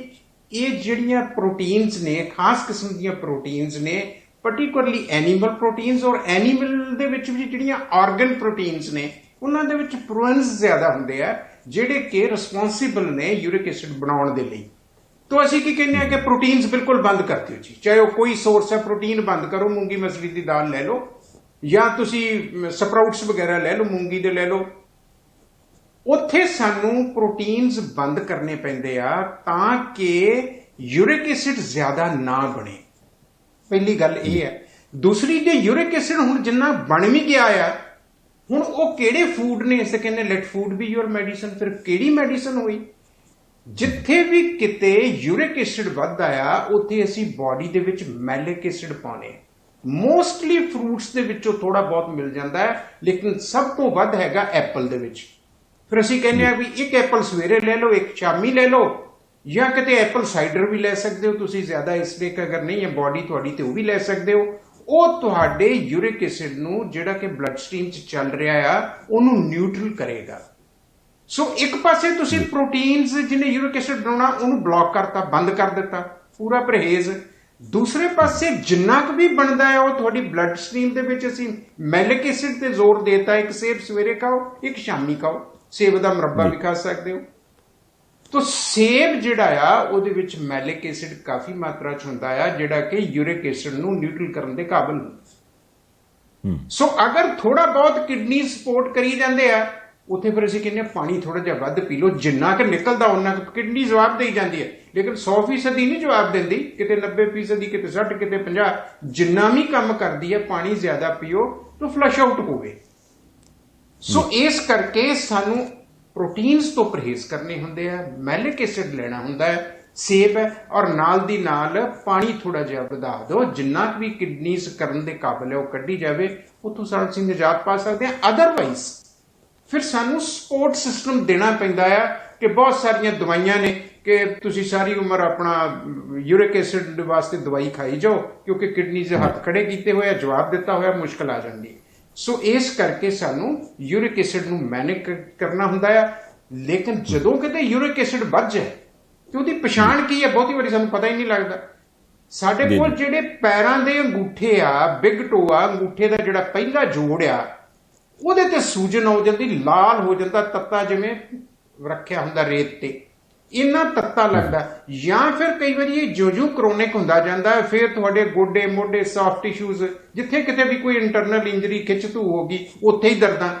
S2: ਇਹ ਜਿਹੜੀਆਂ ਪ੍ਰੋਟੀਨਸ ਨੇ, ਖਾਸ ਕਿਸਮ ਦੀਆਂ ਪ੍ਰੋਟੀਨਸ ਨੇ, ਪਾਰਟਿਕੂਲਰਲੀ ਐਨੀਮਲ ਪ੍ਰੋਟੀਨਸ, ਔਰ ਐਨੀਮਲ ਦੇ ਵਿੱਚ ਵੀ ਜਿਹੜੀਆਂ ਆਰਗਨ ਪ੍ਰੋਟੀਨਸ ਨੇ, ਉਹਨਾਂ ਦੇ ਵਿੱਚ ਪ੍ਰੋਟੀਨਸ ਜ਼ਿਆਦਾ ਹੁੰਦੇ ਆ ਜਿਹੜੇ ਕਿ ਰਿਸਪੌਂਸਿਬਲ ਨੇ ਯੂਰਿਕ ਐਸਿਡ ਬਣਾਉਣ ਦੇ ਲਈ। तो ਅਸੀਂ ਕੀ ਕਹਿੰਦੇ ਆ ਕਿ ਪ੍ਰੋਟੀਨਸ ਬਿਲਕੁਲ ਬੰਦ ਕਰ ਦਿਓ ਜੀ, ਚਾਹੇ ਉਹ ਕੋਈ ਸੋਰਸ ਹੈ, ਪ੍ਰੋਟੀਨ ਬੰਦ ਕਰੋ। ਮੂੰਗੀ ਮਸਰੀ ਦੀ ਦਾਲ ਲੈ ਲਓ, ਜਾਂ ਤੁਸੀਂ ਸਪਰਾਊਟਸ ਵਗੈਰਾ ਲੈ ਲਓ, ਮੂੰਗੀ ਦੇ ਲੈ ਲਓ। ਉੱਥੇ ਸਾਨੂੰ ਪ੍ਰੋਟੀਨਸ ਬੰਦ ਕਰਨੇ ਪੈਂਦੇ ਆ ਤਾਂ ਕਿ ਯੂਰਿਕ ਐਸਿਡ ਜ਼ਿਆਦਾ ਨਾ ਬਣੇ। ਪਹਿਲੀ ਗੱਲ ਇਹ ਹੈ। ਦੂਸਰੀ, ਜੇ ਯੂਰਿਕ ਐਸਿਡ ਹੁਣ ਜਿੰਨਾ ਬਣ ਵੀ ਗਿਆ ਆ, ਹੁਣ ਉਹ ਕਿਹੜੇ ਫੂਡ ਨੇ? ਇਸ ਕਹਿੰਦੇ let food be your medicine. ਫਿਰ ਕਿਹੜੀ ਮੈਡੀਸਨ ਹੋਈ? ਜਿੱਥੇ ਵੀ ਕਿਤੇ ਯੂਰਿਕ ਐਸਿਡ ਵੱਧਦਾ ਆ, ਉੱਥੇ ਅਸੀਂ ਬਾਡੀ ਦੇ ਵਿੱਚ ਮੈਲਿਕ ਐਸਿਡ ਪਾਉਣੇ। ਮੋਸਟਲੀ ਫਰੂਟਸ ਦੇ ਵਿੱਚੋਂ ਥੋੜਾ ਬਹੁਤ ਮਿਲ ਜਾਂਦਾ ਹੈ, ਲੇਕਿਨ ਸਭ ਤੋਂ ਵੱਧ ਹੈਗਾ ਐਪਲ ਦੇ ਵਿੱਚ। ਫਿਰ ਅਸੀਂ ਕਹਿੰਦੇ ਆ ਵੀ ਇੱਕ ਐਪਲ ਸਵੇਰੇ ਲੈ ਲਓ, ਇੱਕ ਸ਼ਾਮੀ ਲੈ ਲਓ, ਜਾਂ ਕਿਤੇ ਐਪਲ ਸਾਈਡਰ ਵੀ ਲੈ ਸਕਦੇ ਹੋ ਤੁਸੀਂ। ਜ਼ਿਆਦਾ ਐਸਿਡਿਕ ਅਗਰ ਨਹੀਂ ਹੈ ਬਾਡੀ ਤੁਹਾਡੀ ਤੇ ਉਹ ਵੀ ਲੈ ਸਕਦੇ ਹੋ। ਉਹ ਤੁਹਾਡੇ ਯੂਰਿਕ ਐਸਿਡ ਨੂੰ, ਜਿਹੜਾ ਕਿ ਬਲੱਡ ਸਟ੍ਰੀਮ 'ਚ ਚੱਲ ਰਿਹਾ ਆ, ਉਹਨੂੰ ਨਿਊਟਰਲ ਕਰੇਗਾ। ਸੋ ਇੱਕ ਪਾਸੇ ਤੁਸੀਂ ਪ੍ਰੋਟੀਨਸ ਜਿਹਨੇ ਯੂਰਿਕ ਐਸਿਡ ਬਣਾਉਣਾ ਉਹਨੂੰ ਬਲੌਕ ਕਰਤਾ, ਬੰਦ ਕਰ ਦਿੱਤਾ, ਪੂਰਾ ਪਰਹੇਜ਼। ਦੂਸਰੇ ਪਾਸੇ ਜਿੰਨਾ ਕੁ ਵੀ ਬਣਦਾ ਹੈ ਉਹ ਤੁਹਾਡੀ ਬਲੱਡ ਸਟ੍ਰੀਮ ਦੇ ਵਿੱਚ ਅਸੀਂ ਮੈਲਿਕ ਐਸਿਡ ਤੇ ਜ਼ੋਰ ਦੇਤਾ। ਇੱਕ ਸੇਬ ਸਵੇਰੇ ਖਾਓ, ਇੱਕ ਸ਼ਾਮੀ ਖਾਓ। ਸੇਬ ਦਾ ਮੁਰੱਬਾ ਵੀ ਖਾ ਸਕਦੇ ਹੋ। ਤੋ ਸੇਬ ਜਿਹੜਾ ਆ ਉਹਦੇ ਵਿੱਚ ਮੈਲਿਕ ਐਸਿਡ ਕਾਫੀ ਮਾਤਰਾ 'ਚ ਹੁੰਦਾ ਆ, ਜਿਹੜਾ ਕਿ ਯੂਰਿਕ ਐਸਿਡ ਨੂੰ ਨਿਊਟਰਲ ਕਰਨ ਦੇ ਕਾਬਿਲ ਹੁੰਦਾ। ਸੋ ਅਗਰ ਥੋੜਾ ਬਹੁਤ ਕਿਡਨੀ ਸਪੋਰਟ ਕਰੀ ਜਾਂਦੇ ਆ, ਉੱਥੇ ਫਿਰ ਅਸੀਂ ਕਹਿੰਦੇ ਪਾਣੀ ਥੋੜਾ ਜਿਹਾ ਵੱਧ ਪੀ ਲਓ। ਜਿੰਨਾ ਕਿ ਨਿਕਲਦਾ ਉਹਨਾਂ ਕੁ ਕਿਡਨੀ ਜਵਾਬ ਦੇਈ ਜਾਂਦੀ ਹੈ, ਲੇਕਿਨ 100% ਨਹੀਂ ਜਵਾਬ ਦਿੰਦੀ। ਕਿਤੇ 90%, ਕਿਤੇ 60, ਕਿਤੇ 50। ਜਿੰਨਾ ਵੀ ਕੰਮ ਕਰਦੀ ਹੈ, ਪਾਣੀ ਜ਼ਿਆਦਾ ਪੀਓ ਤਾਂ ਫਲਸ਼ ਆਊਟ ਹੋਵੇ। ਸੋ ਇਸ ਕਰਕੇ ਸਾਨੂੰ ਪ੍ਰੋਟੀਨਸ ਤੋਂ ਪਰਹੇਜ਼ ਕਰਨੇ ਹੁੰਦੇ ਆ, ਮੈਲਿਕ ਐਸਿਡ ਲੈਣਾ ਹੁੰਦਾ ਹੈ, ਸੇਬ ਹੈ, ਔਰ ਨਾਲ ਦੀ ਨਾਲ ਪਾਣੀ ਥੋੜਾ ਜਿਹਾ ਵਧਾ ਦਿਓ। ਜਿੰਨਾ ਵੀ ਕਿਡਨੀਸ ਕਰਨ ਦੇ ਕਾਬਿਲ ਹੈ ਉਹ ਕੱਢੀ ਜਾਵੇ, ਉੱਥੋਂ ਸਾਨੂੰ ਅਸੀਂ ਨਿਜਾਤ ਪਾ ਸਕਦੇ ਹਾਂ। ਅਦਰਵਾਈਜ਼ ਫਿਰ ਸਾਨੂੰ ਸਪੋਰਟ ਸਿਸਟਮ ਦੇਣਾ ਪੈਂਦਾ ਆ ਕਿ ਬਹੁਤ ਸਾਰੀਆਂ ਦਵਾਈਆਂ ਨੇ ਕਿ ਤੁਸੀਂ ਸਾਰੀ ਉਮਰ ਆਪਣਾ ਯੂਰਿਕ ਐਸਿਡ ਵਾਸਤੇ ਦਵਾਈ ਖਾਈ ਜਾਓ, ਕਿਉਂਕਿ ਕਿਡਨੀ ਦੇ ਹੱਥ ਖੜੇ ਕੀਤੇ ਹੋਏ ਆ, ਜਵਾਬ ਦਿੱਤਾ ਹੋਇਆ, ਮੁਸ਼ਕਲ ਆ ਜਾਂਦੀ ਹੈ। ਸੋ ਇਸ ਕਰਕੇ ਸਾਨੂੰ ਯੂਰਿਕ ਐਸਿਡ ਨੂੰ ਮੈਨੇਜ ਕਰਨਾ ਹੁੰਦਾ ਆ। ਲੇਕਿਨ ਜਦੋਂ ਕਿਤੇ ਯੂਰਿਕ ਐਸਿਡ ਵੱਧ ਜਾਏ ਤੇ ਉਹਦੀ ਪਛਾਣ ਕੀ ਹੈ ਬਹੁਤੀ ਵਾਰੀ ਸਾਨੂੰ ਪਤਾ ਹੀ ਨਹੀਂ ਲੱਗਦਾ। ਸਾਡੇ
S1: ਜੀ
S2: ਕੋਲ
S1: ਜੀ
S2: ਜਿਹੜੇ ਪੈਰਾਂ ਦੇ ਅੰਗੂਠੇ ਆ, ਬਿਗ ਟੋ ਆ, ਅੰਗੂਠੇ ਦਾ ਜਿਹੜਾ ਪਹਿਲਾ ਜੋੜ ਆ, ਉਹਦੇ ਤੇ ਸੂਜਨ ਹੋ ਜਾਂਦੀ, ਲਾਲ ਹੋ ਜਾਂਦਾ, ਤੱਤਾ ਜਿਵੇਂ ਰੱਖਿਆ ਹੁੰਦਾ ਰੇਤ ਤੇ, ਇੰਨਾ ਤੱਤਾ ਲੱਗਦਾ। ਜਾਂ ਫਿਰ ਕਈ ਵਾਰੀ ਇਹ ਜੋ ਕਰੋਨਿਕ ਹੁੰਦਾ ਜਾਂਦਾ, ਫਿਰ ਤੁਹਾਡੇ ਗੋਡੇ ਮੋਢੇ ਸੌਫਟ ਟਿਸ਼ੂਜ਼, ਜਿੱਥੇ ਕਿਤੇ ਵੀ ਕੋਈ ਇੰਟਰਨਲ ਇੰਜਰੀ ਖਿੱਚ ਧੂ ਹੋ ਗਈ ਉੱਥੇ ਹੀ ਦਰਦਾਂ,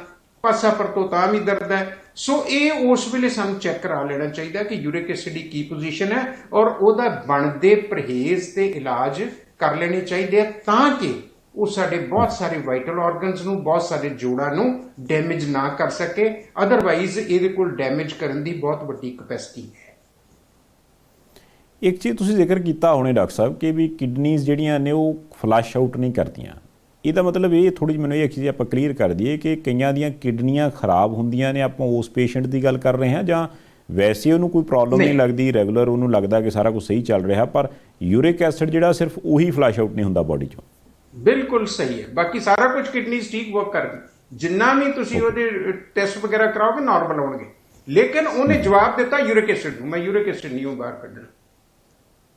S2: ਪਾਸਾ ਪਰਤੋ ਤਾਂ ਵੀ ਦਰਦ ਹੈ। ਸੋ ਇਹ ਉਸ ਵੇਲੇ ਸਾਨੂੰ ਚੈੱਕ ਕਰਾ ਲੈਣਾ ਚਾਹੀਦਾ ਕਿ ਯੂਰਿਕ ਐਸਿਡ ਦੀ ਕੀ ਪੋਜੀਸ਼ਨ ਹੈ, ਔਰ ਉਹਦਾ ਬਣਦੇ ਪਰਹੇਜ਼ ਤੇ ਇਲਾਜ ਕਰ ਲੈਣੇ ਚਾਹੀਦੇ ਆ, ਤਾਂ ਕਿ ਉਹ ਸਾਡੇ ਬਹੁਤ ਸਾਰੇ ਵਾਈਟਲ ਆਰਗਨਸ ਨੂੰ, ਬਹੁਤ ਸਾਰੇ ਜੋੜਾਂ ਨੂੰ ਡੈਮੇਜ ਨਾ ਕਰ ਸਕੇ। ਅਦਰਵਾਈਜ਼ ਇਹਦੇ ਕੋਲ ਡੈਮੇਜ ਕਰਨ ਦੀ ਬਹੁਤ ਵੱਡੀ ਕਪੈਸਿਟੀ ਹੈ।
S1: ਇੱਕ ਚੀਜ਼ ਤੁਸੀਂ ਜ਼ਿਕਰ ਕੀਤਾ ਹੁਣੇ ਡਾਕਟਰ ਸਾਹਿਬ ਕਿ ਵੀ ਕਿਡਨੀਜ਼ ਜਿਹੜੀਆਂ ਨੇ ਉਹ ਫਲਸ਼ ਆਊਟ ਨਹੀਂ ਕਰਦੀਆਂ। ਇਹਦਾ ਮਤਲਬ ਇਹ ਥੋੜ੍ਹੀ ਜਿਹੀ ਮੈਨੂੰ ਇਹ ਚੀਜ਼ ਆਪਾਂ ਕਲੀਅਰ ਕਰ ਦਈਏ ਕਿ ਕਈਆਂ ਦੀਆਂ ਕਿਡਨੀਆਂ ਖਰਾਬ ਹੁੰਦੀਆਂ ਨੇ, ਆਪਾਂ ਉਸ ਪੇਸ਼ੈਂਟ ਦੀ ਗੱਲ ਕਰ ਰਹੇ ਹਾਂ, ਜਾਂ ਵੈਸੇ ਉਹਨੂੰ ਕੋਈ ਪ੍ਰੋਬਲਮ ਨਹੀਂ ਲੱਗਦੀ, ਰੈਗੂਲਰ ਉਹਨੂੰ ਲੱਗਦਾ ਕਿ ਸਾਰਾ ਕੁਝ ਸਹੀ ਚੱਲ ਰਿਹਾ, ਪਰ ਯੂਰਿਕ ਐਸਿਡ ਜਿਹੜਾ ਸਿਰਫ ਉਹੀ ਫਲਸ਼ ਆਊਟ ਨਹੀਂ ਹੁੰਦਾ ਬਾਡੀ ਚੋਂ?
S2: ਬਿਲਕੁਲ ਸਹੀ ਹੈ, ਬਾਕੀ ਸਾਰਾ ਕੁਝ ਕਿਡਨੀਜ਼ ਠੀਕ ਵਰਕ ਕਰਦੀ, ਜਿੰਨਾ ਵੀ ਤੁਸੀਂ ਉਹਦੇ ਟੈਸਟ ਵਗੈਰਾ ਕਰਾਓਗੇ ਨਾਰਮਲ ਆਉਣਗੇ। ਲੇਕਿਨ ਉਹਨੇ ਜਵਾਬ ਦਿੱਤਾ ਯੂਰਿਕ ਐਸਿਡ ਨੂੰ, ਮੈਂ ਯੂਰਿਕ ਐਸਿਡ ਨਹੀਂ ਉਹ ਬਾਹਰ ਕੱਢਣਾ।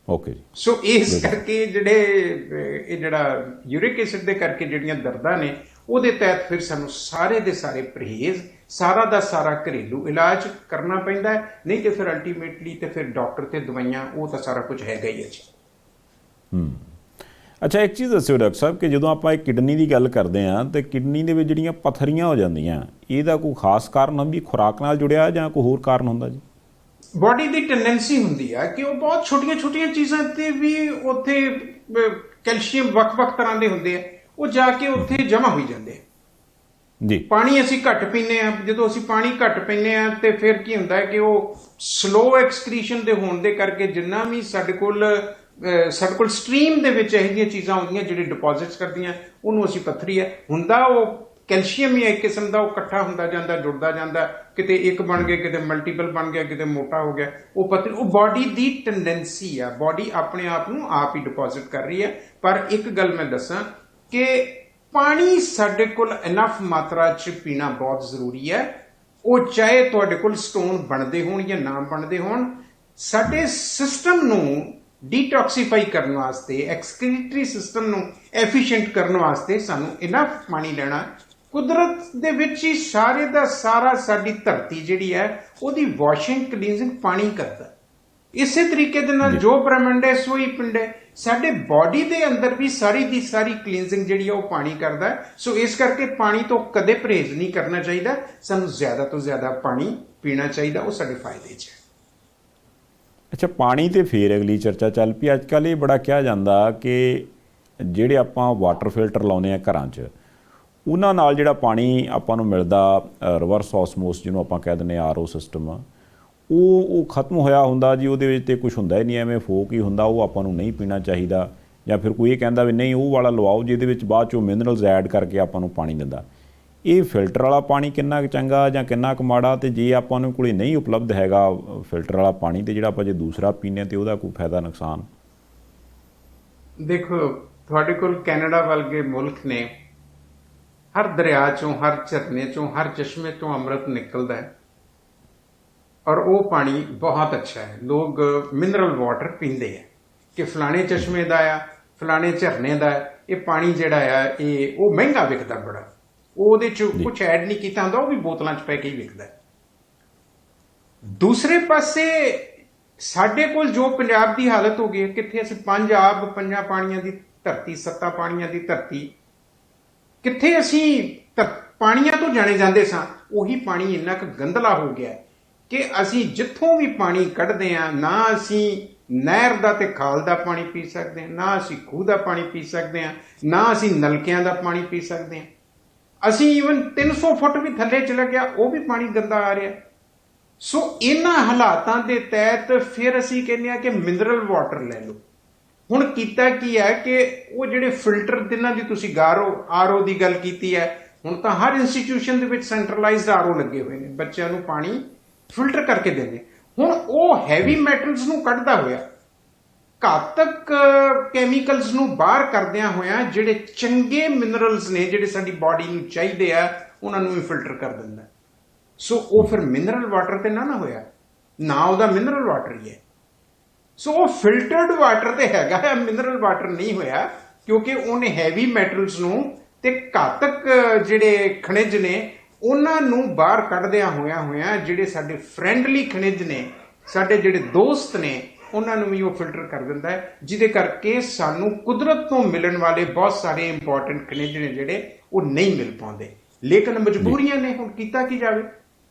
S1: ਓਕੇ ਜੀ।
S2: ਸੋ ਇਸ ਕਰਕੇ ਇਹ ਜਿਹੜਾ ਯੂਰਿਕ ਐਸਿਡ ਦੇ ਕਰਕੇ ਜਿਹੜੀਆਂ ਦਰਦਾਂ ਨੇ, ਉਹਦੇ ਤਹਿਤ ਫਿਰ ਸਾਨੂੰ ਸਾਰੇ ਦੇ ਸਾਰੇ ਪਰਹੇਜ਼, ਸਾਰਾ ਦਾ ਸਾਰਾ ਘਰੇਲੂ ਇਲਾਜ ਕਰਨਾ ਪੈਂਦਾ ਹੈ। ਨਹੀਂ ਤੇ ਫਿਰ ਅਲਟੀਮੇਟਲੀ ਤੇ ਫਿਰ ਡਾਕਟਰ ਤੇ ਦਵਾਈਆਂ, ਉਹ ਤਾਂ ਸਾਰਾ ਕੁਝ ਹੈਗਾ ਹੀ ਹੈ ਜੀ।
S1: ਅੱਛਾ, ਇੱਕ ਚੀਜ਼ ਦੱਸਿਓ ਡਾਕਟਰ ਸਾਹਿਬ ਕਿ ਜਦੋਂ ਆਪਾਂ ਇਹ ਕਿਡਨੀ ਦੀ ਗੱਲ ਕਰਦੇ ਹਾਂ ਤੇ ਕਿਡਨੀ ਦੇ ਵਿੱਚ ਜਿਹੜੀਆਂ ਪੱਥਰੀਆਂ ਹੋ ਜਾਂਦੀਆਂ, ਇਹਦਾ ਕੋਈ ਖਾਸ ਕਾਰਨ ਵੀ ਖੁਰਾਕ ਨਾਲ ਜੁੜਿਆ ਜਾਂ ਕੋਈ ਹੋਰ ਕਾਰਨ ਹੁੰਦਾ ਜੀ?
S2: ਬਾਡੀ ਦੀ ਟੈਂਡੈਂਸੀ ਹੁੰਦੀ ਆ ਕਿ ਉਹ ਬਹੁਤ ਛੋਟੀਆਂ ਚੀਜ਼ਾਂ ਤੇ ਵੀ ਉੱਥੇ ਕੈਲਸ਼ੀਅਮ ਵੱਖ-ਵੱਖ ਤਰ੍ਹਾਂ ਦੇ ਹੁੰਦੇ ਆ, ਉਹ ਜਾ ਕੇ ਉੱਥੇ ਜਮ੍ਹਾਂ ਹੋਈ ਜਾਂਦੇ ਆ।
S1: ਜੀ।
S2: ਪਾਣੀ ਅਸੀਂ ਘੱਟ ਪੀਂਦੇ ਆ, ਜਦੋਂ ਅਸੀਂ ਪਾਣੀ ਘੱਟ ਪੀਂਦੇ ਆ ਤੇ ਫਿਰ ਕੀ ਹੁੰਦਾ ਹੈ ਕਿ ਉਹ ਸਲੋ ਐਕਸਕ੍ਰੀਸ਼ਨ ਦੇ ਹੋਣ ਦੇ ਕਰਕੇ ਜਿੰਨਾ ਵੀ ਸਾਡੇ ਕੋਲ ਸਟਰੀਮ ਦੇ ਵਿੱਚ ਇਹੋ ਜਿਹੀਆਂ ਚੀਜ਼ਾਂ ਆਉਂਦੀਆਂ ਜਿਹੜੇ ਡਿਪੋਜ਼ਿਟਸ ਕਰਦੀਆਂ, ਉਹਨੂੰ ਅਸੀਂ ਪੱਥਰੀ ਹੈ ਹੁੰਦਾ। ਉਹ ਕੈਲਸ਼ੀਅਮ ਹੀ ਇੱਕ ਕਿਸਮ ਦਾ, ਉਹ ਇਕੱਠਾ ਹੁੰਦਾ ਜਾਂਦਾ, ਜੁੜਦਾ ਜਾਂਦਾ, ਕਿਤੇ ਇੱਕ ਬਣ ਗਿਆ, ਕਿਤੇ ਮਲਟੀਪਲ ਬਣ ਗਿਆ, ਕਿਤੇ ਮੋਟਾ ਹੋ ਗਿਆ, ਉਹ ਪੱਥਰੀ। ਉਹ ਬਾਡੀ ਦੀ ਟੈਂਡੈਂਸੀ ਆ, ਬਾਡੀ ਆਪਣੇ ਆਪ ਨੂੰ ਆਪ ਹੀ ਡਿਪੋਜ਼ਿਟ ਕਰ ਰਹੀ ਹੈ। ਪਰ ਇੱਕ ਗੱਲ ਮੈਂ ਦੱਸਾਂ ਕਿ ਪਾਣੀ ਸਾਡੇ ਕੋਲ ਇਨਫ ਮਾਤਰਾ 'ਚ ਪੀਣਾ ਬਹੁਤ ਜ਼ਰੂਰੀ ਹੈ। ਉਹ ਚਾਹੇ ਤੁਹਾਡੇ ਕੋਲ ਸਟੋਨ ਬਣਦੇ ਹੋਣ ਜਾਂ ਨਾ ਬਣਦੇ ਹੋਣ, ਸਾਡੇ ਸਿਸਟਮ ਨੂੰ ਡੀਟੌਕਸੀਫਾਈ ਕਰਨ ਵਾਸਤੇ, ਐਕਸਕ੍ਰੀਟਰੀ ਸਿਸਟਮ ਨੂੰ ਐਫੀਸ਼ੀਐਂਟ ਕਰਨ ਵਾਸਤੇ ਸਾਨੂੰ ਇਨਫ ਪਾਣੀ ਲੈਣਾ। ਕੁਦਰਤ ਦੇ ਵਿੱਚ ਹੀ ਸਾਰੇ ਦਾ ਸਾਰਾ ਸਾਡੀ ਧਰਤੀ ਜਿਹੜੀ ਹੈ ਉਹਦੀ ਵਾਸ਼ਿੰਗ ਕਲੀਨਜ਼ਿੰਗ ਪਾਣੀ ਕਰਦਾ। ਇਸੇ ਤਰੀਕੇ ਦੇ ਨਾਲ ਜੋ ਬ੍ਰਹਿਮੰਡ ਹੈ ਸੋ ਹੀ ਪਿੰਡ ਹੈ। ਸਾਡੇ ਬਾਡੀ ਦੇ ਅੰਦਰ ਵੀ ਸਾਰੀ ਦੀ ਸਾਰੀ ਕਲੀਨਜ਼ਿੰਗ ਜਿਹੜੀ ਹੈ ਉਹ ਪਾਣੀ ਕਰਦਾ। ਸੋ ਇਸ ਕਰਕੇ ਪਾਣੀ ਤੋਂ ਕਦੇ ਪਰਹੇਜ਼ ਨਹੀਂ ਕਰਨਾ ਚਾਹੀਦਾ, ਸਾਨੂੰ ਜ਼ਿਆਦਾ ਤੋਂ ਜ਼ਿਆਦਾ ਪਾਣੀ ਪੀਣਾ ਚਾਹੀਦਾ, ਉਹ ਸਾਡੇ ਫਾਇਦੇ 'ਚ ਹੈ।
S1: ਅੱਛਾ, ਪਾਣੀ ਤੇ ਫੇਰ ਅਗਲੀ ਚਰਚਾ ਚੱਲ ਪਈ। ਅੱਜ ਕੱਲ੍ਹ ਇਹ ਬੜਾ ਕਿਹਾ ਜਾਂਦਾ ਕਿ ਜਿਹੜੇ ਆਪਾਂ ਵਾਟਰ ਫਿਲਟਰ ਲਾਉਂਦੇ ਆ ਘਰਾਂ 'ਚ, ਉਹਨਾਂ ਨਾਲ ਜਿਹੜਾ ਪਾਣੀ ਆਪਾਂ ਨੂੰ ਮਿਲਦਾ, ਰਿਵਰਸ ਔਸਮੋਸ ਜਿਹਨੂੰ ਆਪਾਂ ਕਹਿ ਦਿੰਦੇ RO ਸਿਸਟਮ, ਉਹ ਖਤਮ ਹੋਇਆ ਹੁੰਦਾ ਜੀ। ਉਹਦੇ ਵਿੱਚ ਤੇ ਕੁਝ ਹੁੰਦਾ ਹੀ ਨਹੀਂ, ਐਵੇਂ ਫੋਕ ਹੀ ਹੁੰਦਾ, ਉਹ ਆਪਾਂ ਨੂੰ ਨਹੀਂ ਪੀਣਾ ਚਾਹੀਦਾ। ਜਾਂ ਫਿਰ ਕੋਈ ਇਹ ਕਹਿੰਦਾ ਵੀ ਨਹੀਂ ਉਹ ਵਾਲਾ ਲਵਾਓ ਜਿਹਦੇ ਵਿੱਚ ਬਾਅਦ 'ਚੋਂ ਮਿਨਰਲਸ ਐਡ ਕਰਕੇ ਆਪਾਂ ਨੂੰ ਪਾਣੀ ਦਿੰਦਾ। ਇਹ ਫਿਲਟਰ ਵਾਲਾ ਪਾਣੀ ਕਿੰਨਾ ਕੁ ਚੰਗਾ ਜਾਂ ਕਿੰਨਾ ਕੁ ਮਾੜਾ, ਤੇ ਜੇ ਆਪਾਂ ਨੂੰ ਕੋਲੇ ਨਹੀਂ ਉਪਲਬਧ ਹੈਗਾ ਫਿਲਟਰ ਵਾਲਾ ਪਾਣੀ, ਤੇ ਜਿਹੜਾ ਆਪਾਂ ਜੇ ਦੂਸਰਾ ਪੀਂਦੇ ਤੇ ਉਹਦਾ ਕੋਈ ਫਾਇਦਾ ਨੁਕਸਾਨ?
S2: ਦੇਖੋ, ਤੁਹਾਡੇ ਕੋਲ ਕੈਨੇਡਾ ਵਰਗੇ ਮੁਲਕ ਨੇ, ਹਰ ਦਰਿਆ ਚੋਂ, ਹਰ ਝਰਨੇ ਚੋਂ, ਹਰ ਚਸ਼ਮੇ ਤੋਂ ਅੰਮ੍ਰਿਤ ਨਿਕਲਦਾ ਹੈ, ਔਰ ਉਹ ਪਾਣੀ ਬਹੁਤ ਅੱਛਾ ਹੈ। ਲੋਕ ਮਿਨਰਲ ਵਾਟਰ ਪੀਂਦੇ ਆ ਕਿ ਫਲਾਣੇ ਚਸ਼ਮੇ ਦਾ ਆ, ਫਲਾਣੇ ਝਰਨੇ ਦਾ, ਇਹ ਪਾਣੀ ਜਿਹੜਾ ਆ ਉਹ ਮਹਿੰਗਾ ਵਿਕਦਾ ਬੜਾ, ਉਹਦੇ 'ਚ ਕੁਝ ਐਡ ਨਹੀਂ ਕੀਤਾ ਹੁੰਦਾ, ਉਹ ਵੀ ਬੋਤਲਾਂ 'ਚ ਪੈ ਕੇ ਹੀ ਵਿਕਦਾ। ਦੂਸਰੇ ਪਾਸੇ ਸਾਡੇ ਕੋਲ ਜੋ ਪੰਜਾਬ ਦੀ ਹਾਲਤ ਹੋ ਗਈ ਹੈ, ਕਿੱਥੇ ਅਸੀਂ ਪੰਜਾਂ ਪਾਣੀਆਂ ਦੀ ਧਰਤੀ, 7 ਪਾਣੀਆਂ ਦੀ ਧਰਤੀ, ਕਿੱਥੇ ਅਸੀਂ ਪਾਣੀਆਂ ਤੋਂ ਜਾਣੇ ਜਾਂਦੇ ਸਾਂ, ਉਹੀ ਪਾਣੀ ਇੰਨਾ ਕੁ ਗੰਦਲਾ ਹੋ ਗਿਆ ਕਿ ਅਸੀਂ ਜਿੱਥੋਂ ਵੀ ਪਾਣੀ ਕੱਢਦੇ ਹਾਂ, ਨਾ ਅਸੀਂ ਨਹਿਰ ਦਾ ਤੇ ਖਾਲ ਦਾ ਪਾਣੀ ਪੀ ਸਕਦੇ ਹਾਂ, ਨਾ ਅਸੀਂ ਖੂਹ ਦਾ ਪਾਣੀ ਪੀ ਸਕਦੇ ਹਾਂ, ਨਾ ਅਸੀਂ ਨਲਕਿਆਂ ਦਾ ਪਾਣੀ ਪੀ ਸਕਦੇ ਹਾਂ। ਅਸੀਂ ਈਵਨ 300 ਫੁੱਟ ਵੀ ਥੱਲੇ ਚਲਾ ਗਿਆ, ਉਹ ਵੀ ਪਾਣੀ ਗੰਦਾ ਆ ਰਿਹਾ। ਸੋ ਇਹਨਾਂ ਹਾਲਾਤਾਂ ਦੇ ਤਹਿਤ ਫਿਰ ਅਸੀਂ ਕਹਿੰਦੇ ਹਾਂ ਕਿ ਮਿਨਰਲ ਵਾਟਰ ਲੈ ਲਓ। ਹੁਣ ਕੀਤਾ ਕੀ ਹੈ ਕਿ ਉਹ ਜਿਹੜੇ ਫਿਲਟਰ ਜਿਨ੍ਹਾਂ ਦੀ ਤੁਸੀਂ RO ਦੀ ਗੱਲ ਕੀਤੀ ਹੈ, ਹੁਣ ਤਾਂ ਹਰ ਇੰਸਟੀਟਿਊਸ਼ਨ ਦੇ ਵਿੱਚ ਸੈਂਟਰਲਾਈਜ਼ਡ RO ਲੱਗੇ ਹੋਏ ਨੇ, ਬੱਚਿਆਂ ਨੂੰ ਪਾਣੀ ਫਿਲਟਰ ਕਰਕੇ ਦਿੰਦੇ। ਹੁਣ ਉਹ ਹੈਵੀ ਮੈਟਲਸ ਨੂੰ ਕੱਢਦਾ ਹੋਇਆ, ਘਾਤਕ ਕੈਮੀਕਲਸ ਨੂੰ ਬਾਹਰ ਕਰਦਿਆਂ ਹੋਇਆ, ਜਿਹੜੇ ਚੰਗੇ ਮਿਨਰਲਸ ਨੇ ਜਿਹੜੇ ਸਾਡੀ ਬਾਡੀ ਨੂੰ ਚਾਹੀਦੇ ਆ, ਉਹਨਾਂ ਨੂੰ ਵੀ ਫਿਲਟਰ ਕਰ ਦਿੰਦਾ। ਸੋ ਉਹ ਫਿਰ ਮਿਨਰਲ ਵਾਟਰ ਤੇ ਨਾ ਹੋਇਆ, ਨਾ ਉਹਦਾ ਮਿਨਰਲ ਵਾਟਰ ਹੀ ਹੈ, ਸੋ ਉਹ ਫਿਲਟਰਡ ਵਾਟਰ ਤੇ ਹੈਗਾ, ਮਿਨਰਲ ਵਾਟਰ ਨਹੀਂ ਹੋਇਆ, ਕਿਉਂਕਿ ਉਹਨੇ ਹੈਵੀ ਮੈਟਲਸ ਨੂੰ ਤੇ ਘਾਤਕ ਜਿਹੜੇ ਖਣਿਜ ਨੇ ਉਹਨਾਂ ਨੂੰ ਬਾਹਰ ਕੱਢਦਿਆਂ ਹੋਇਆਂ ਜਿਹੜੇ ਸਾਡੇ ਫਰੈਂਡਲੀ ਖਣਿਜ ਨੇ, ਸਾਡੇ ਜਿਹੜੇ ਦੋਸਤ ਨੇ, ਉਹਨਾਂ ਨੂੰ ਵੀ ਉਹ ਫਿਲਟਰ ਕਰ ਦਿੰਦਾ ਹੈ, ਜਿਹਦੇ ਕਰਕੇ ਸਾਨੂੰ ਕੁਦਰਤ ਤੋਂ ਮਿਲਣ ਵਾਲੇ ਬਹੁਤ ਸਾਰੇ ਇੰਪੋਰਟੈਂਟ ਖਣਿਜ ਨੇ ਜਿਹੜੇ ਉਹ ਨਹੀਂ ਮਿਲ ਪਾਉਂਦੇ। ਲੇਕਿਨ ਮਜਬੂਰੀਆਂ ਨੇ, ਹੁਣ ਕੀਤਾ ਕੀ ਜਾਵੇ,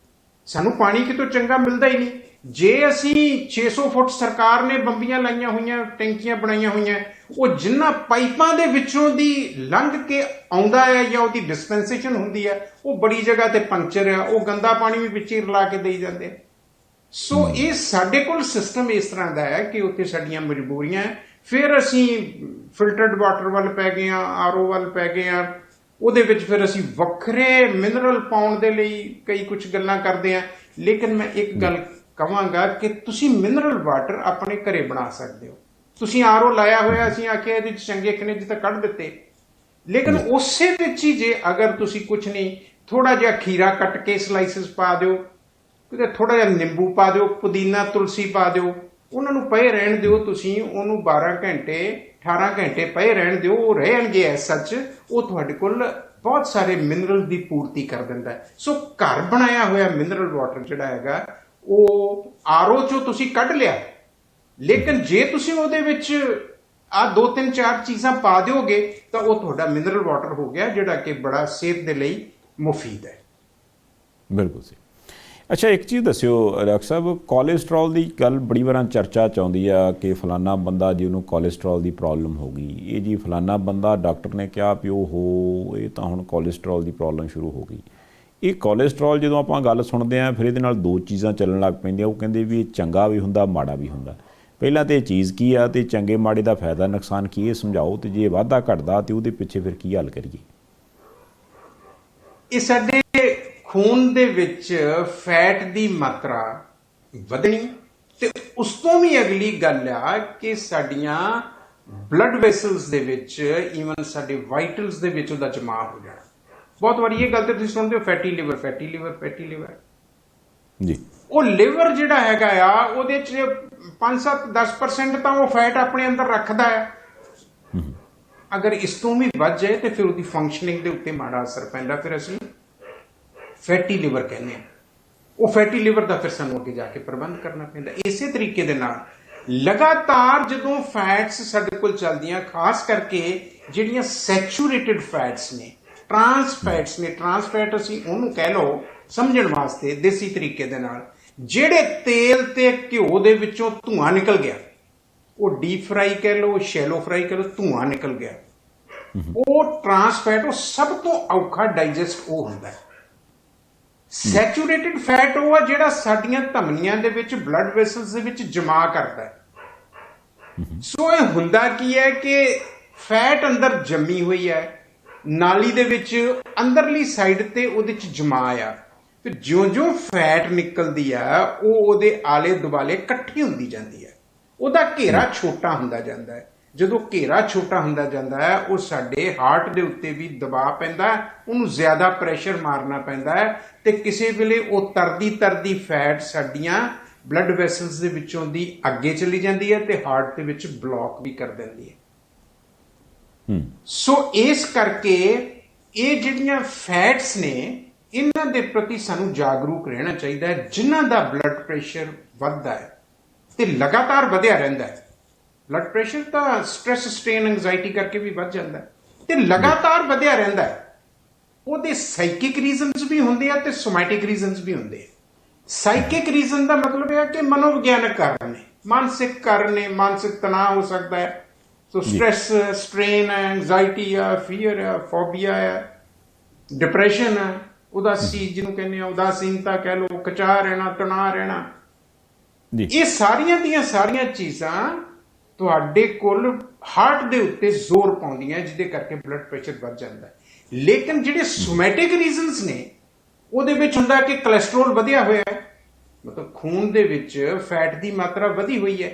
S2: ਸਾਨੂੰ ਪਾਣੀ ਕਿਤੋਂ ਚੰਗਾ ਮਿਲਦਾ ਹੀ ਨਹੀਂ। ਜੇ ਅਸੀਂ 600 ਫੁੱਟ ਸਰਕਾਰ ਨੇ ਬੰਬੀਆਂ ਲਾਈਆਂ ਹੋਈਆਂ, ਟੈਂਕੀਆਂ ਬਣਾਈਆਂ ਹੋਈਆਂ, ਉਹ ਜਿੰਨਾ ਪਾਈਪਾਂ ਦੇ ਵਿੱਚੋਂ ਦੀ ਲੰਘ ਕੇ ਆਉਂਦਾ ਹੈ ਜਾਂ ਉਹਦੀ ਡਿਸਪੈਂਸੇਸ਼ਨ ਹੁੰਦੀ ਹੈ, ਉਹ ਬੜੀ ਜਗ੍ਹਾ ਤੇ ਪੰਕਚਰ ਆ, ਉਹ ਗੰਦਾ ਪਾਣੀ ਵੀ ਵਿੱਚ ਹੀ ਰਲਾ ਕੇ ਦੇਈ ਜਾਂਦੇ। ਸੋ ਇਹ ਸਾਡੇ ਕੋਲ ਸਿਸਟਮ ਇਸ ਤਰ੍ਹਾਂ ਦਾ ਹੈ ਕਿ ਉੱਥੇ ਸਾਡੀਆਂ ਮਜਬੂਰੀਆਂ, ਫਿਰ ਅਸੀਂ ਫਿਲਟਰਡ ਵਾਟਰ ਵੱਲ ਪੈ ਗਏ ਹਾਂ, ਆਰਓ ਵੱਲ ਪੈ ਗਏ ਹਾਂ, ਉਹਦੇ ਵਿੱਚ ਫਿਰ ਅਸੀਂ ਵੱਖਰੇ ਮਿਨਰਲ ਪਾਉਣ ਦੇ ਲਈ ਕਈ ਕੁਝ ਗੱਲਾਂ ਕਰਦੇ ਹਾਂ। ਲੇਕਿਨ ਮੈਂ ਇੱਕ ਗੱਲ ਕਹਾਂਗਾ ਕਿ ਤੁਸੀਂ ਮਿਨਰਲ ਵਾਟਰ ਆਪਣੇ ਘਰੇ ਬਣਾ ਸਕਦੇ ਹੋ। ਤੁਸੀਂ ਆਰਓ ਲਾਇਆ ਹੋਇਆ, ਅਸੀਂ ਆਖਿਆ ਇਹਦੇ ਵਿੱਚ ਚੰਗੇ ਖਣਿਜ ਤਾਂ ਕੱਢ ਦਿੱਤੇ, ਲੇਕਿਨ ਉਸੇ ਵਿੱਚ ਹੀ ਜੇ ਅਗਰ ਤੁਸੀਂ ਕੁਝ ਨਹੀਂ, ਥੋੜਾ ਜਿਹਾ ਖੀਰਾ ਕੱਟ ਕੇ ਸਲਾਈਸਿਸ ਪਾ ਦਿਓ, ਕਿਤੇ ਥੋੜਾ ਜਿਹਾ ਨਿੰਬੂ ਪਾ ਦਿਓ, ਪੁਦੀਨਾ ਤੁਲਸੀ ਪਾ ਦਿਓ, ਉਹਨਾਂ ਨੂੰ ਪਏ ਰਹਿਣ ਦਿਓ, ਤੁਸੀਂ ਉਹਨੂੰ 12 ਘੰਟੇ 18 ਘੰਟੇ ਪਏ ਰਹਿਣ ਦਿਓ, ਉਹ ਰਹਿਣਗੇ ਐਸ ਸੱਚ, ਉਹ ਤੁਹਾਡੇ ਕੋਲ ਬਹੁਤ ਸਾਰੇ ਮਿਨਰਲ ਦੀ ਪੂਰਤੀ ਕਰ ਦਿੰਦਾ ਹੈ। ਸੋ ਘਰ ਬਣਾਇਆ ਹੋਇਆ ਮਿਨਰਲ ਵਾਟਰ ਜਿਹੜਾ ਹੈਗਾ ਉਹ ਆਰਓ ਚੋਂ ਤੁਸੀਂ ਕੱਢ ਲਿਆ, ਲੇਕਿਨ ਜੇ ਤੁਸੀਂ ਉਹਦੇ ਵਿੱਚ ਆ 2-3-4 ਚੀਜ਼ਾਂ ਪਾ ਦਿਓਗੇ ਤਾਂ ਉਹ ਤੁਹਾਡਾ ਮਿਨਰਲ ਵਾਟਰ ਹੋ ਗਿਆ, ਜਿਹੜਾ ਕਿ ਬੜਾ ਸਿਹਤ ਦੇ ਲਈ ਮੁਫੀਦ ਹੈ।
S1: ਬਿਲਕੁਲ ਸਹੀ। ਅੱਛਾ, ਇੱਕ ਚੀਜ਼ ਦੱਸਿਓ ਡਾਕਟਰ ਸਾਹਿਬ, ਕੋਲੇਸਟਰੋਲ ਦੀ ਗੱਲ ਬੜੀ ਵਾਰ ਚਰਚਾ 'ਚ ਆਉਂਦੀ ਆ ਕਿ ਫਲਾਨਾ ਬੰਦਾ ਜੀ ਉਹਨੂੰ ਕੋਲੇਸਟਰੋਲ ਦੀ ਪ੍ਰੋਬਲਮ ਹੋ ਗਈ, ਇਹ ਜੀ ਫਲਾਨਾ ਬੰਦਾ ਡਾਕਟਰ ਨੇ ਕਿਹਾ ਵੀ ਉਹ ਇਹ ਤਾਂ ਹੁਣ ਕੋਲੇਸਟਰੋਲ ਦੀ ਪ੍ਰੋਬਲਮ ਸ਼ੁਰੂ ਹੋ ਗਈ। ਇਹ ਕੋਲੇਸਟਰੋਲ ਜਦੋਂ ਆਪਾਂ ਗੱਲ ਸੁਣਦੇ ਹਾਂ ਫਿਰ ਇਹਦੇ ਨਾਲ ਦੋ ਚੀਜ਼ਾਂ ਚੱਲਣ ਲੱਗ ਪੈਂਦੀਆਂ, ਉਹ ਕਹਿੰਦੇ ਵੀ ਇਹ ਚੰਗਾ ਵੀ ਹੁੰਦਾ ਮਾੜਾ ਵੀ ਹੁੰਦਾ। ਪਹਿਲਾਂ ਤਾਂ ਇਹ ਚੀਜ਼ ਕੀ ਆ ਅਤੇ ਚੰਗੇ ਮਾੜੇ ਦਾ ਫਾਇਦਾ ਨੁਕਸਾਨ ਕੀ, ਇਹ ਸਮਝਾਓ, ਅਤੇ ਜੇ ਵਾਧਾ ਘਟਦਾ ਤਾਂ ਉਹਦੇ ਪਿੱਛੇ ਫਿਰ ਕੀ ਹੱਲ ਕਰੀਏ?
S2: ਇਹ ਸਾਡੇ ਖੂਨ ਦੇ ਵਿੱਚ ਫੈਟ ਦੀ ਮਾਤਰਾ ਵਧਣੀ, ਤੇ ਉਸ ਤੋਂ ਵੀ ਅਗਲੀ ਗੱਲ ਆ ਕਿ ਸਾਡੀਆਂ ਬਲੱਡ ਵੈਸਲਸ ਦੇ ਵਿੱਚ, ਈਵਨ ਸਾਡੇ ਵਾਈਟਲਸ ਦੇ ਵਿੱਚ ਉਹਦਾ ਜਮਾ ਹੋ ਜਾਣਾ। ਬਹੁਤ ਵਾਰੀ ਇਹ ਗੱਲ ਤੇ ਤੁਸੀਂ ਸੁਣਦੇ ਹੋ, fatty liver, fatty liver, fatty liver
S1: ਜੀ। ਉਹ
S2: ਲਿਵਰ ਜਿਹੜਾ ਹੈਗਾ ਆ ਉਹਦੇ ਚ 5-7-10% ਤਾਂ ਉਹ ਫੈਟ ਆਪਣੇ ਅੰਦਰ ਰੱਖਦਾ ਹੈ। ਅਗਰ ਇਸ ਤੋਂ ਵੀ ਵੱਧ ਜਾਏ ਤੇ ਫਿਰ ਉਹਦੀ ਫੰਕਸ਼ਨਿੰਗ ਦੇ ਉੱਤੇ ਮਾੜਾ ਅਸਰ ਪੈਂਦਾ, ਫਿਰ ਅਸੀਂ ਫੈਟੀ ਲਿਵਰ ਕਹਿੰਦੇ ਹਾਂ। ਉਹ ਫੈਟੀ ਲਿਵਰ ਦਾ ਫਿਰ ਸਾਨੂੰ ਅੱਗੇ ਜਾ ਕੇ ਪ੍ਰਬੰਧ ਕਰਨਾ ਪੈਂਦਾ। ਇਸੇ ਤਰੀਕੇ ਦੇ ਨਾਲ ਲਗਾਤਾਰ ਜਦੋਂ ਫੈਟਸ ਸਾਡੇ ਕੋਲ ਚੱਲਦੀਆਂ, ਖਾਸ ਕਰਕੇ ਜਿਹੜੀਆਂ ਸੈਚੂਰੇਟਿਡ ਫੈਟਸ ਨੇ, ਟਰਾਂਸ ਫੈਟਸ ਨੇ, ਟਰਾਂਸ ਫੈਟ ਅਸੀਂ ਉਹਨੂੰ ਕਹਿ ਲਓ ਸਮਝਣ ਵਾਸਤੇ ਦੇਸੀ ਤਰੀਕੇ ਦੇ ਨਾਲ, ਜਿਹੜੇ ਤੇਲ ਤੇ ਘਿਓ ਦੇ ਵਿੱਚੋਂ ਧੂਆਂ ਨਿਕਲ ਗਿਆ, ਉਹ ਡੀਪ ਫਰਾਈ ਕਹਿ ਲਓ, ਸ਼ੈਲੋ ਫਰਾਈ ਕਹਿ ਲਓ, ਧੂਆਂ ਨਿਕਲ ਗਿਆ, ਉਹ ਟਰਾਂਸ ਫੈਟ, ਉਹ ਸਭ ਤੋਂ ਔਖਾ ਡਾਈਜੈਸਟ ਉਹ ਹੁੰਦਾ ਹੈ। ਸੈਚੂਰੇਟਿਡ ਫੈਟ ਉਹ ਆ ਜਿਹੜਾ ਸਾਡੀਆਂ ਧਮਨੀਆਂ ਦੇ ਵਿੱਚ, ਬਲੱਡ ਵੈਸਲਸ ਦੇ ਵਿੱਚ ਜਮਾ ਕਰਦਾ ਹੈ। ਸੋ ਇਹ ਹੁੰਦਾ ਕੀ ਹੈ ਕਿ ਫੈਟ ਅੰਦਰ ਜੰਮੀ ਹੋਈ ਹੈ, ਨਾਲੀ ਦੇ ਵਿੱਚ ਅੰਦਰਲੀ ਸਾਈਡ ਤੇ ਉਹਦੇ ਚ ਜਮਾ ਆ, ਫਿਰ ਜਿਉਂ-ਜਿਉਂ ਫੈਟ ਨਿਕਲਦੀ ਆ ਉਹ ਉਹਦੇ ਆਲੇ ਦੁਆਲੇ ਇਕੱਠੀ ਹੁੰਦੀ ਜਾਂਦੀ ਹੈ, ਉਹਦਾ ਘੇਰਾ ਛੋਟਾ ਹੁੰਦਾ ਜਾਂਦਾ ਹੈ। ਜਦੋਂ ਘੇਰਾ ਛੋਟਾ ਹੁੰਦਾ ਜਾਂਦਾ ਹੈ, ਉਹ ਸਾਡੇ ਹਾਰਟ ਦੇ ਉੱਤੇ ਵੀ ਦਬਾਅ ਪੈਂਦਾ, ਉਹਨੂੰ ਜ਼ਿਆਦਾ ਪ੍ਰੈਸ਼ਰ ਮਾਰਨਾ ਪੈਂਦਾ ਹੈ, ਤੇ ਕਿਸੇ ਵੇਲੇ ਉਹ ਤਰਦੀ ਫੈਟ ਸਾਡੀਆਂ ਬਲੱਡ ਵੈਸਲਸ ਦੇ ਵਿੱਚੋਂ ਦੀ ਅੱਗੇ ਚਲੀ ਜਾਂਦੀ ਹੈ ਤੇ ਹਾਰਟ ਦੇ ਵਿੱਚ ਬਲੌਕ ਵੀ ਕਰ ਦਿੰਦੀ ਹੈ। ਸੋ ਇਸ ਕਰਕੇ ਇਹ ਜਿਹੜੀਆਂ ਫੈਟਸ ਨੇ, ਇਹਨਾਂ ਦੇ ਪ੍ਰਤੀ ਸਾਨੂੰ ਜਾਗਰੂਕ ਰਹਿਣਾ ਚਾਹੀਦਾ ਹੈ। ਜਿਨ੍ਹਾਂ ਦਾ ਬਲੱਡ ਪ੍ਰੈਸ਼ਰ ਵੱਧਦਾ ਹੈ ਤੇ ਲਗਾਤਾਰ ਵਧਿਆ ਰਹਿੰਦਾ ਹੈ, ਬਲੱਡ ਪ੍ਰੈਸ਼ਰ ਤਾਂ ਸਟ੍ਰੈਸ, ਸਟ੍ਰੇਨ, ਐਂਗਜ਼ਾਇਟੀ ਕਰਕੇ ਵੀ ਵੱਧ ਜਾਂਦਾ ਹੈ ਤੇ ਲਗਾਤਾਰ ਵਧਿਆ ਰਹਿੰਦਾ ਹੈ, ਉਹਦੇ ਸਾਈਕਿਕ ਰੀਜ਼ਨਸ ਵੀ ਹੁੰਦੇ ਆ ਤੇ ਸੋਮੈਟਿਕ ਰੀਜ਼ਨਸ ਵੀ ਹੁੰਦੇ ਆ। ਸਾਈਕਿਕ ਰੀਜ਼ਨ ਦਾ ਮਤਲਬ ਹੈ ਕਿ ਮਨੋਵਿਗਿਆਨਕ ਕਾਰਨ ਨੇ, ਮਾਨਸਿਕ ਕਾਰਨ ਨੇ, ਮਾਨਸਿਕ ਤਣਾਅ ਹੋ ਸਕਦਾ ਹੈ। ਸੋ ਸਟ੍ਰੈਸ, ਸਟ੍ਰੇਨ ਹੈ, ਐਂਗਜ਼ਾਇਟੀ ਆ, ਫੀਅਰ ਹੈ, ਫੋਬੀਆ ਹੈ, ਡਿਪਰੈਸ਼ਨ ਹੈ, ਉਦਾਸੀ ਜਿਹਨੂੰ ਕਹਿੰਦੇ ਆ, ਉਦਾਸੀਨਤਾ ਕਹਿ ਲਓ, ਕਚਾ ਰਹਿਣਾ, ਤਣਾਅ ਰਹਿਣਾ, ਇਹ ਸਾਰੀਆਂ ਦੀਆਂ ਸਾਰੀਆਂ ਚੀਜ਼ਾਂ ਤੁਹਾਡੇ ਕੋਲ ਹਾਰਟ ਦੇ ਉੱਤੇ ਜ਼ੋਰ ਪਾਉਂਦੀਆਂ, ਜਿਹਦੇ ਕਰਕੇ ਬਲੱਡ ਪ੍ਰੈਸ਼ਰ ਵੱਧ ਜਾਂਦਾ ਹੈ। ਲੇਕਿਨ ਜਿਹੜੇ ਸੋਮੈਟਿਕ ਰੀਜ਼ਨਸ ਨੇ, ਉਹਦੇ ਵਿੱਚ ਹੁੰਦਾ ਕਿ ਕੋਲੇਸਟ੍ਰੋਲ ਵਧਿਆ ਹੋਇਆ ਹੈ, ਮਤਲਬ ਖੂਨ ਦੇ ਵਿੱਚ ਫੈਟ ਦੀ ਮਾਤਰਾ ਵਧੀ ਹੋਈ ਹੈ,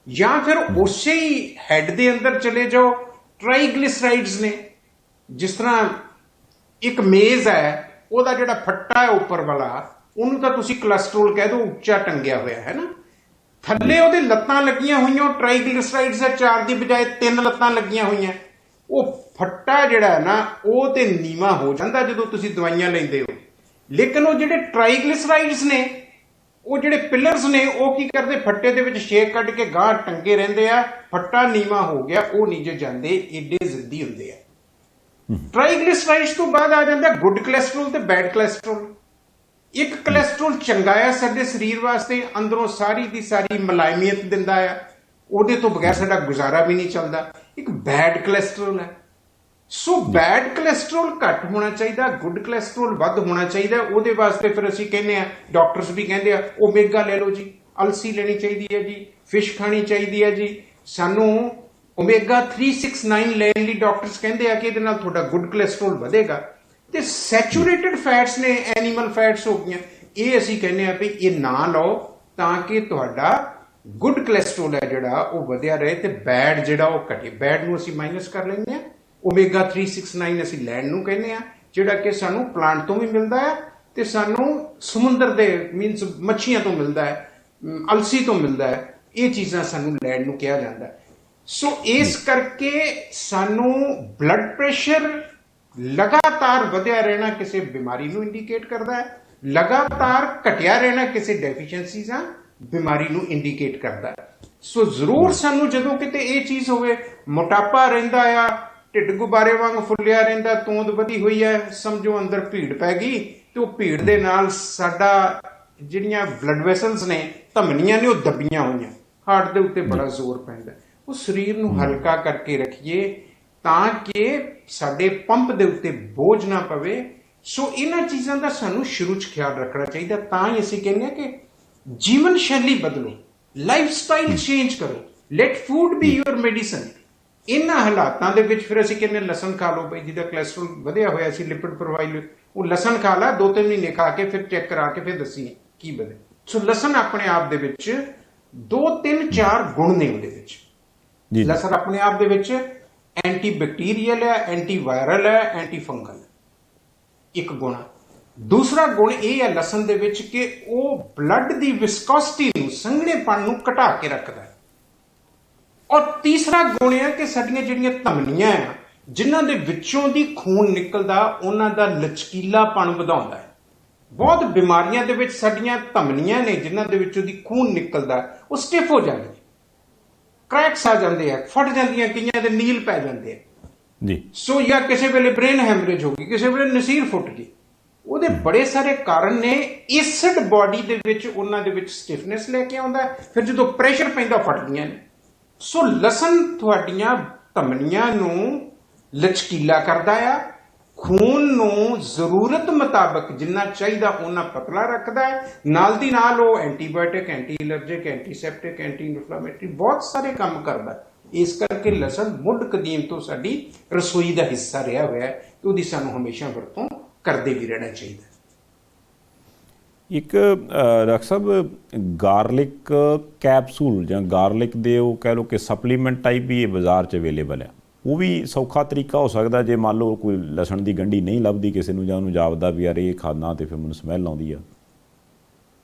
S2: ਜਾਂ ਫਿਰ ਉਸੇ ਹੀ ਹੈਡ ਦੇ ਅੰਦਰ ਚਲੇ ਜਾਓ, ਟ੍ਰਾਈਗਲਿਸਰਾਈਡਸ ਨੇ। ਜਿਸ ਤਰ੍ਹਾਂ ਇੱਕ ਮੇਜ਼ ਹੈ, ਉਹਦਾ ਜਿਹੜਾ ਫੱਟਾ ਹੈ ਉੱਪਰ ਵਾਲਾ, ਉਹਨੂੰ ਤਾਂ ਤੁਸੀਂ ਕੋਲੇਸਟ੍ਰੋਲ ਕਹਿ ਦਿਓ, ਉੱਚਾ ਟੰਗਿਆ ਹੋਇਆ ਹੈ ਨਾ, ਥੱਲੇ ਉਹਦੇ ਲੱਤਾਂ ਲੱਗੀਆਂ ਹੋਈਆਂ, ਉਹ ਟ੍ਰਾਈਗਲਿਸਰਾਈਡਸ ਦਾ 4 ਦੀ ਬਜਾਏ 3 ਲੱਤਾਂ ਲੱਗੀਆਂ ਹੋਈਆਂ। ਉਹ ਫੱਟਾ ਜਿਹੜਾ ਹੈ ਨਾ ਉਹ ਤੇ ਨੀਵਾ ਹੋ ਜਾਂਦਾ ਜਦੋਂ ਤੁਸੀਂ ਦਵਾਈਆਂ ਲੈਂਦੇ ਹੋ। ਲੇਕਿਨ ਉਹ ਜਿਹੜੇ ਟ੍ਰਾਈਗਲਿਸਰਾਈਡਸ ਨੇ, ਉਹ ਜਿਹੜੇ ਪਿਲਰਸ ਨੇ, ਉਹ ਕੀ ਕਰਦੇ, ਫੱਟੇ ਦੇ ਵਿੱਚ ਛੇਕ ਕੱਢ ਕੇ ਗਾਂਹ ਟੰਗੇ ਰਹਿੰਦੇ ਆ। ਫੱਟਾ ਨੀਵਾ ਹੋ ਗਿਆ, ਉਹ ਨੀਚੇ ਜਾਂਦੇ, ਏਡੇ ਜ਼ਿੱਦੀ ਹੁੰਦੇ ਆ। ਟ੍ਰਾਈਗਲਿਸਰਾਈਡਸ ਤੋਂ ਬਾਅਦ ਆ ਜਾਂਦਾ ਗੁੱਡ ਕੋਲੇਸਟ੍ਰੋਲ ਤੇ ਬੈਡ ਕੋਲੇਸਟ੍ਰੋਲ। ਇੱਕ ਕੋਲੇਸਟ੍ਰੋਲ ਚੰਗਾ ਆ ਸਾਡੇ ਸਰੀਰ ਵਾਸਤੇ, ਅੰਦਰੋਂ ਸਾਰੀ ਦੀ ਸਾਰੀ ਮੁਲਾਇਮੀਅਤ ਦਿੰਦਾ ਆ, ਉਹਦੇ ਤੋਂ ਬਗੈਰ ਸਾਡਾ ਗੁਜ਼ਾਰਾ ਵੀ ਨਹੀਂ ਚੱਲਦਾ। ਇੱਕ ਬੈਡ ਕੋਲੇਸਟ੍ਰੋਲ ਹੈ। ਸੋ ਬੈਡ ਕੋਲੇਸਟ੍ਰੋਲ ਘੱਟ ਹੋਣਾ ਚਾਹੀਦਾ, ਗੁੱਡ ਕੋਲੇਸਟ੍ਰੋਲ ਵੱਧ ਹੋਣਾ ਚਾਹੀਦਾ। ਉਹਦੇ ਵਾਸਤੇ ਫਿਰ ਅਸੀਂ ਕਹਿੰਦੇ ਆ, ਡਾਕਟਰਸ ਵੀ ਕਹਿੰਦੇ ਆ, ਓਮੇਗਾ ਲੈ ਲਓ ਜੀ, ਅਲਸੀ ਲੈਣੀ ਚਾਹੀਦੀ ਹੈ ਜੀ, ਫਿਸ਼ ਖਾਣੀ ਚਾਹੀਦੀ ਹੈ ਜੀ। ਸਾਨੂੰ ਓਮੇਗਾ 369 ਲੈਣ ਲਈ ਡਾਕਟਰਸ ਕਹਿੰਦੇ ਆ ਕਿ ਇਹਦੇ ਨਾਲ ਤੁਹਾਡਾ ਗੁੱਡ ਕੋਲੇਸਟ੍ਰੋਲ ਵਧੇਗਾ। ਤੇ ਸੈਚੂਰੇਟਡ ਫੈਟਸ ਨੇ, ਐਨੀਮਲ ਫੈਟਸ ਹੋ ਗਈਆਂ, ਇਹ ਅਸੀਂ ਕਹਿੰਦੇ ਆ ਵੀ ਇਹ ਨਾ ਲਓ ਤਾਂ ਕਿ ਤੁਹਾਡਾ ਗੁੱਡ ਕੋਲੇਸਟ੍ਰੋਲ ਹੈ ਜਿਹੜਾ ਉਹ ਵਧਿਆ ਰਹੇ ਤੇ ਬੈਡ ਜਿਹੜਾ ਉਹ ਘਟੇ। ਬੈਡ ਨੂੰ ਅਸੀਂ ਮਾਈਨਸ ਕਰ ਲੈਂਦੇ ਆ। ਓਮੇਗਾ 369 ਅਸੀਂ ਲੈਣ ਨੂੰ ਕਹਿੰਦੇ ਆ, ਜਿਹੜਾ ਕਿ ਸਾਨੂੰ ਪਲਾਂਟ ਤੋਂ ਵੀ ਮਿਲਦਾ ਹੈ ਤੇ ਸਾਨੂੰ ਸਮੁੰਦਰ ਦੇ ਮੀਨਸ ਮੱਛੀਆਂ ਤੋਂ ਮਿਲਦਾ ਹੈ, ਅਲਸੀ ਤੋਂ ਮਿਲਦਾ ਹੈ। ਇਹ ਚੀਜ਼ਾਂ ਸਾਨੂੰ ਲੈਣ ਨੂੰ ਕਿਹਾ ਜਾਂਦਾ ਹੈ। ਸੋ ਇਸ ਕਰਕੇ ਸਾਨੂੰ ਬਲੱਡ ਪ੍ਰੈਸ਼ਰ ਲਗਾਤਾਰ ਵਧਿਆ ਰਹਿਣਾ ਕਿਸੇ ਬਿਮਾਰੀ ਨੂੰ ਇੰਡੀਕੇਟ ਕਰਦਾ ਹੈ, ਲਗਾਤਾਰ ਘਟਿਆ ਰਹਿਣਾ ਕਿਸੇ ਡੈਫੀਸ਼ੀਐਂਸੀ ਜਾਂ ਬਿਮਾਰੀ ਨੂੰ ਇੰਡੀਕੇਟ ਕਰਦਾ ਹੈ। ਸੋ ਜ਼ਰੂਰ ਸਾਨੂੰ ਜਦੋਂ ਕਿਤੇ ਇਹ ਚੀਜ਼ ਹੋਵੇ, ਮੋਟਾਪਾ ਰਹਿੰਦਾ ਆ, ਢਿੱਡ ਗੁਬਾਰੇ ਵਾਂਗ ਫੁੱਲਿਆ ਰਹਿੰਦਾ, ਤੋਂਦ ਵਧੀ ਹੋਈ ਹੈ, ਸਮਝੋ ਅੰਦਰ ਭੀੜ ਪੈ ਗਈ, ਤੇ ਉਹ ਭੀੜ ਦੇ ਨਾਲ ਸਾਡਾ ਜਿਹੜੀਆਂ ਬਲੱਡ ਵੈਸਲਸ ਨੇ, ਧਮਨੀਆਂ ਨੇ, ਉਹ ਦੱਬੀਆਂ ਹੋਈਆਂ, ਹਾਰਟ ਦੇ ਉੱਤੇ ਬੜਾ ਜ਼ੋਰ ਪੈਂਦਾ। ਉਹ ਸਰੀਰ ਨੂੰ ਹਲਕਾ ਕਰਕੇ ਰੱਖੀਏ ਤਾਂ ਕਿ ਸਾਡੇ ਪੰਪ ਦੇ ਉੱਤੇ ਬੋਝ ਨਾ ਪਵੇ। ਸੋ ਇਹਨਾਂ ਚੀਜ਼ਾਂ ਦਾ ਸਾਨੂੰ ਸ਼ੁਰੂ 'ਚ ਖਿਆਲ ਰੱਖਣਾ ਚਾਹੀਦਾ। ਤਾਂ ਹੀ ਅਸੀਂ ਕਹਿੰਦੇ ਹਾਂ ਕਿ ਜੀਵਨ ਸ਼ੈਲੀ ਬਦਲੋ, ਲਾਈਫ ਸਟਾਈਲ ਚੇਂਜ ਕਰੋ, let food be your medicine. ਇਹਨਾਂ ਹਾਲਾਤਾਂ ਦੇ ਵਿੱਚ ਫਿਰ ਅਸੀਂ ਕਹਿੰਦੇ ਲਸਣ ਖਾ ਲਓ, ਬਈ ਜਿਹਦਾ ਕੋਲੇਸਟ੍ਰੋਲ ਵਧਿਆ ਹੋਇਆ ਸੀ, ਲਿਪਿਡ ਪ੍ਰੋਫਾਈਲ, ਉਹ ਲਸਣ ਖਾ ਲਾ, 2-3 ਮਹੀਨੇ ਖਾ ਕੇ ਫਿਰ ਚੈੱਕ ਕਰਾ ਕੇ ਫਿਰ ਦੱਸੀ ਕੀ ਵਧੇ। ਸੋ ਲਸਣ ਆਪਣੇ ਆਪ ਦੇ ਵਿੱਚ 2-3-4 ਗੁਣ ਨੇ ਉਹਦੇ ਵਿੱਚ। ਲਸਣ ਆਪਣੇ ਆਪ ਦੇ ਵਿੱਚ ਐਂਟੀ ਬੈਕਟੀਰੀਅਲ ਹੈ, ਐਂਟੀ ਵਾਇਰਲ ਹੈ, ਐਂਟੀ ਫੰਗਲ ਇੱਕ ਗੁਣ। ਦੂਸਰਾ ਗੁਣ ਇਹ ਹੈ ਲਸਣ ਦੇ ਵਿੱਚ ਕਿ ਉਹ ਬਲੱਡ ਦੀ ਵਿਸਕੋਸਿਟੀ ਨੂੰ, ਸੰਘਣੇਪਣ ਨੂੰ ਘਟਾ ਕੇ ਰੱਖਦਾ ਹੈ। ਔਰ ਤੀਸਰਾ ਗੁਣ ਹੈ ਕਿ ਸਾਡੀਆਂ ਜਿਹੜੀਆਂ ਧਮਨੀਆਂ ਆ, ਜਿਨ੍ਹਾਂ ਦੇ ਵਿੱਚੋਂ ਦੀ ਖੂਨ ਨਿਕਲਦਾ, ਉਹਨਾਂ ਦਾ ਲਚਕੀਲਾਪਣ ਵਧਾਉਂਦਾ ਹੈ। ਬਹੁਤ ਬਿਮਾਰੀਆਂ ਦੇ ਵਿੱਚ ਸਾਡੀਆਂ ਧਮਨੀਆਂ ਨੇ ਜਿਨ੍ਹਾਂ ਦੇ ਵਿੱਚੋਂ ਦੀ ਖੂਨ ਨਿਕਲਦਾ, ਉਹ ਸਟਿਫ ਹੋ ਜਾਂਦੇ, ਕ੍ਰੈਕਸ ਆ ਜਾਂਦੇ ਆ, ਫਟ ਜਾਂਦੀਆਂ, ਕਈਆਂ ਦੇ ਨੀਲ ਪੈ ਜਾਂਦੇ ਆ ਜੀ। ਸੋ ਜਾਂ ਕਿਸੇ ਵੇਲੇ ਬ੍ਰੇਨ ਹੈਮਰੇਜ ਹੋ ਗਈ, ਕਿਸੇ ਵੇਲੇ ਨਸੀਰ ਫੁੱਟ ਗਈ, ਉਹਦੇ ਬੜੇ ਸਾਰੇ ਕਾਰਨ ਨੇ। ਐਸਿਡ ਬਾਡੀ ਦੇ ਵਿੱਚ ਉਹਨਾਂ ਦੇ ਵਿੱਚ ਸਟਿਫਨੈਸ ਲੈ ਕੇ ਆਉਂਦਾ, ਫਿਰ ਜਦੋਂ ਪ੍ਰੈਸ਼ਰ ਪੈਂਦਾ ਫਟਦੀਆਂ ਨੇ। ਸੋ ਲਸਣ ਤੁਹਾਡੀਆਂ ਧਮਨੀਆਂ ਨੂੰ ਲਚਕੀਲਾ ਕਰਦਾ ਆ, ਖੂਨ ਨੂੰ ਜ਼ਰੂਰਤ ਮੁਤਾਬਕ ਜਿੰਨਾ ਚਾਹੀਦਾ ਉਹਨਾਂ ਪਤਲਾ ਰੱਖਦਾ ਹੈ, ਨਾਲ ਦੀ ਨਾਲ ਉਹ antibiotic, anti allergic, antiseptic, anti inflammatory ਬਹੁਤ ਸਾਰੇ ਕੰਮ ਕਰਦਾ। ਇਸ ਕਰਕੇ ਲਸਣ ਮੁੱਢ ਕਦੀਮ ਤੋਂ ਸਾਡੀ ਰਸੋਈ ਦਾ ਹਿੱਸਾ ਰਿਹਾ ਹੋਇਆ ਹੈ ਤੇ ਉਹਦੀ ਸਾਨੂੰ ਹਮੇਸ਼ਾ ਵਰਤੋਂ ਕਰਦੇ ਵੀ ਰਹਿਣਾ ਚਾਹੀਦਾ।
S1: ਇੱਕ ਡਾਕਟਰ ਸਾਹਿਬ, ਗਾਰਲਿਕ ਕੈਪਸੂਲ ਜਾਂ ਗਾਰਲਿਕ ਦੇ ਉਹ ਕਹਿ ਲਓ ਕਿ ਸਪਲੀਮੈਂਟ ਟਾਈਪ ਵੀ ਇਹ ਬਾਜ਼ਾਰ 'ਚ ਅਵੇਲੇਬਲ ਹੈ, ਉਹ ਵੀ ਸੌਖਾ ਤਰੀਕਾ ਹੋ ਸਕਦਾ ਜੇ ਮੰਨ ਲਓ ਕੋਈ ਲਸਣ ਦੀ ਗੰਢੀ ਨਹੀਂ ਲੱਭਦੀ ਕਿਸੇ ਨੂੰ, ਜਾਂ ਉਹਨੂੰ ਜਾਪਦਾ ਵੀ ਯਾਰ ਇਹ ਖਾਣਾ ਤੇ ਫਿਰ ਮੈਨੂੰ ਸਮੈਲ ਆਉਂਦੀ ਆ।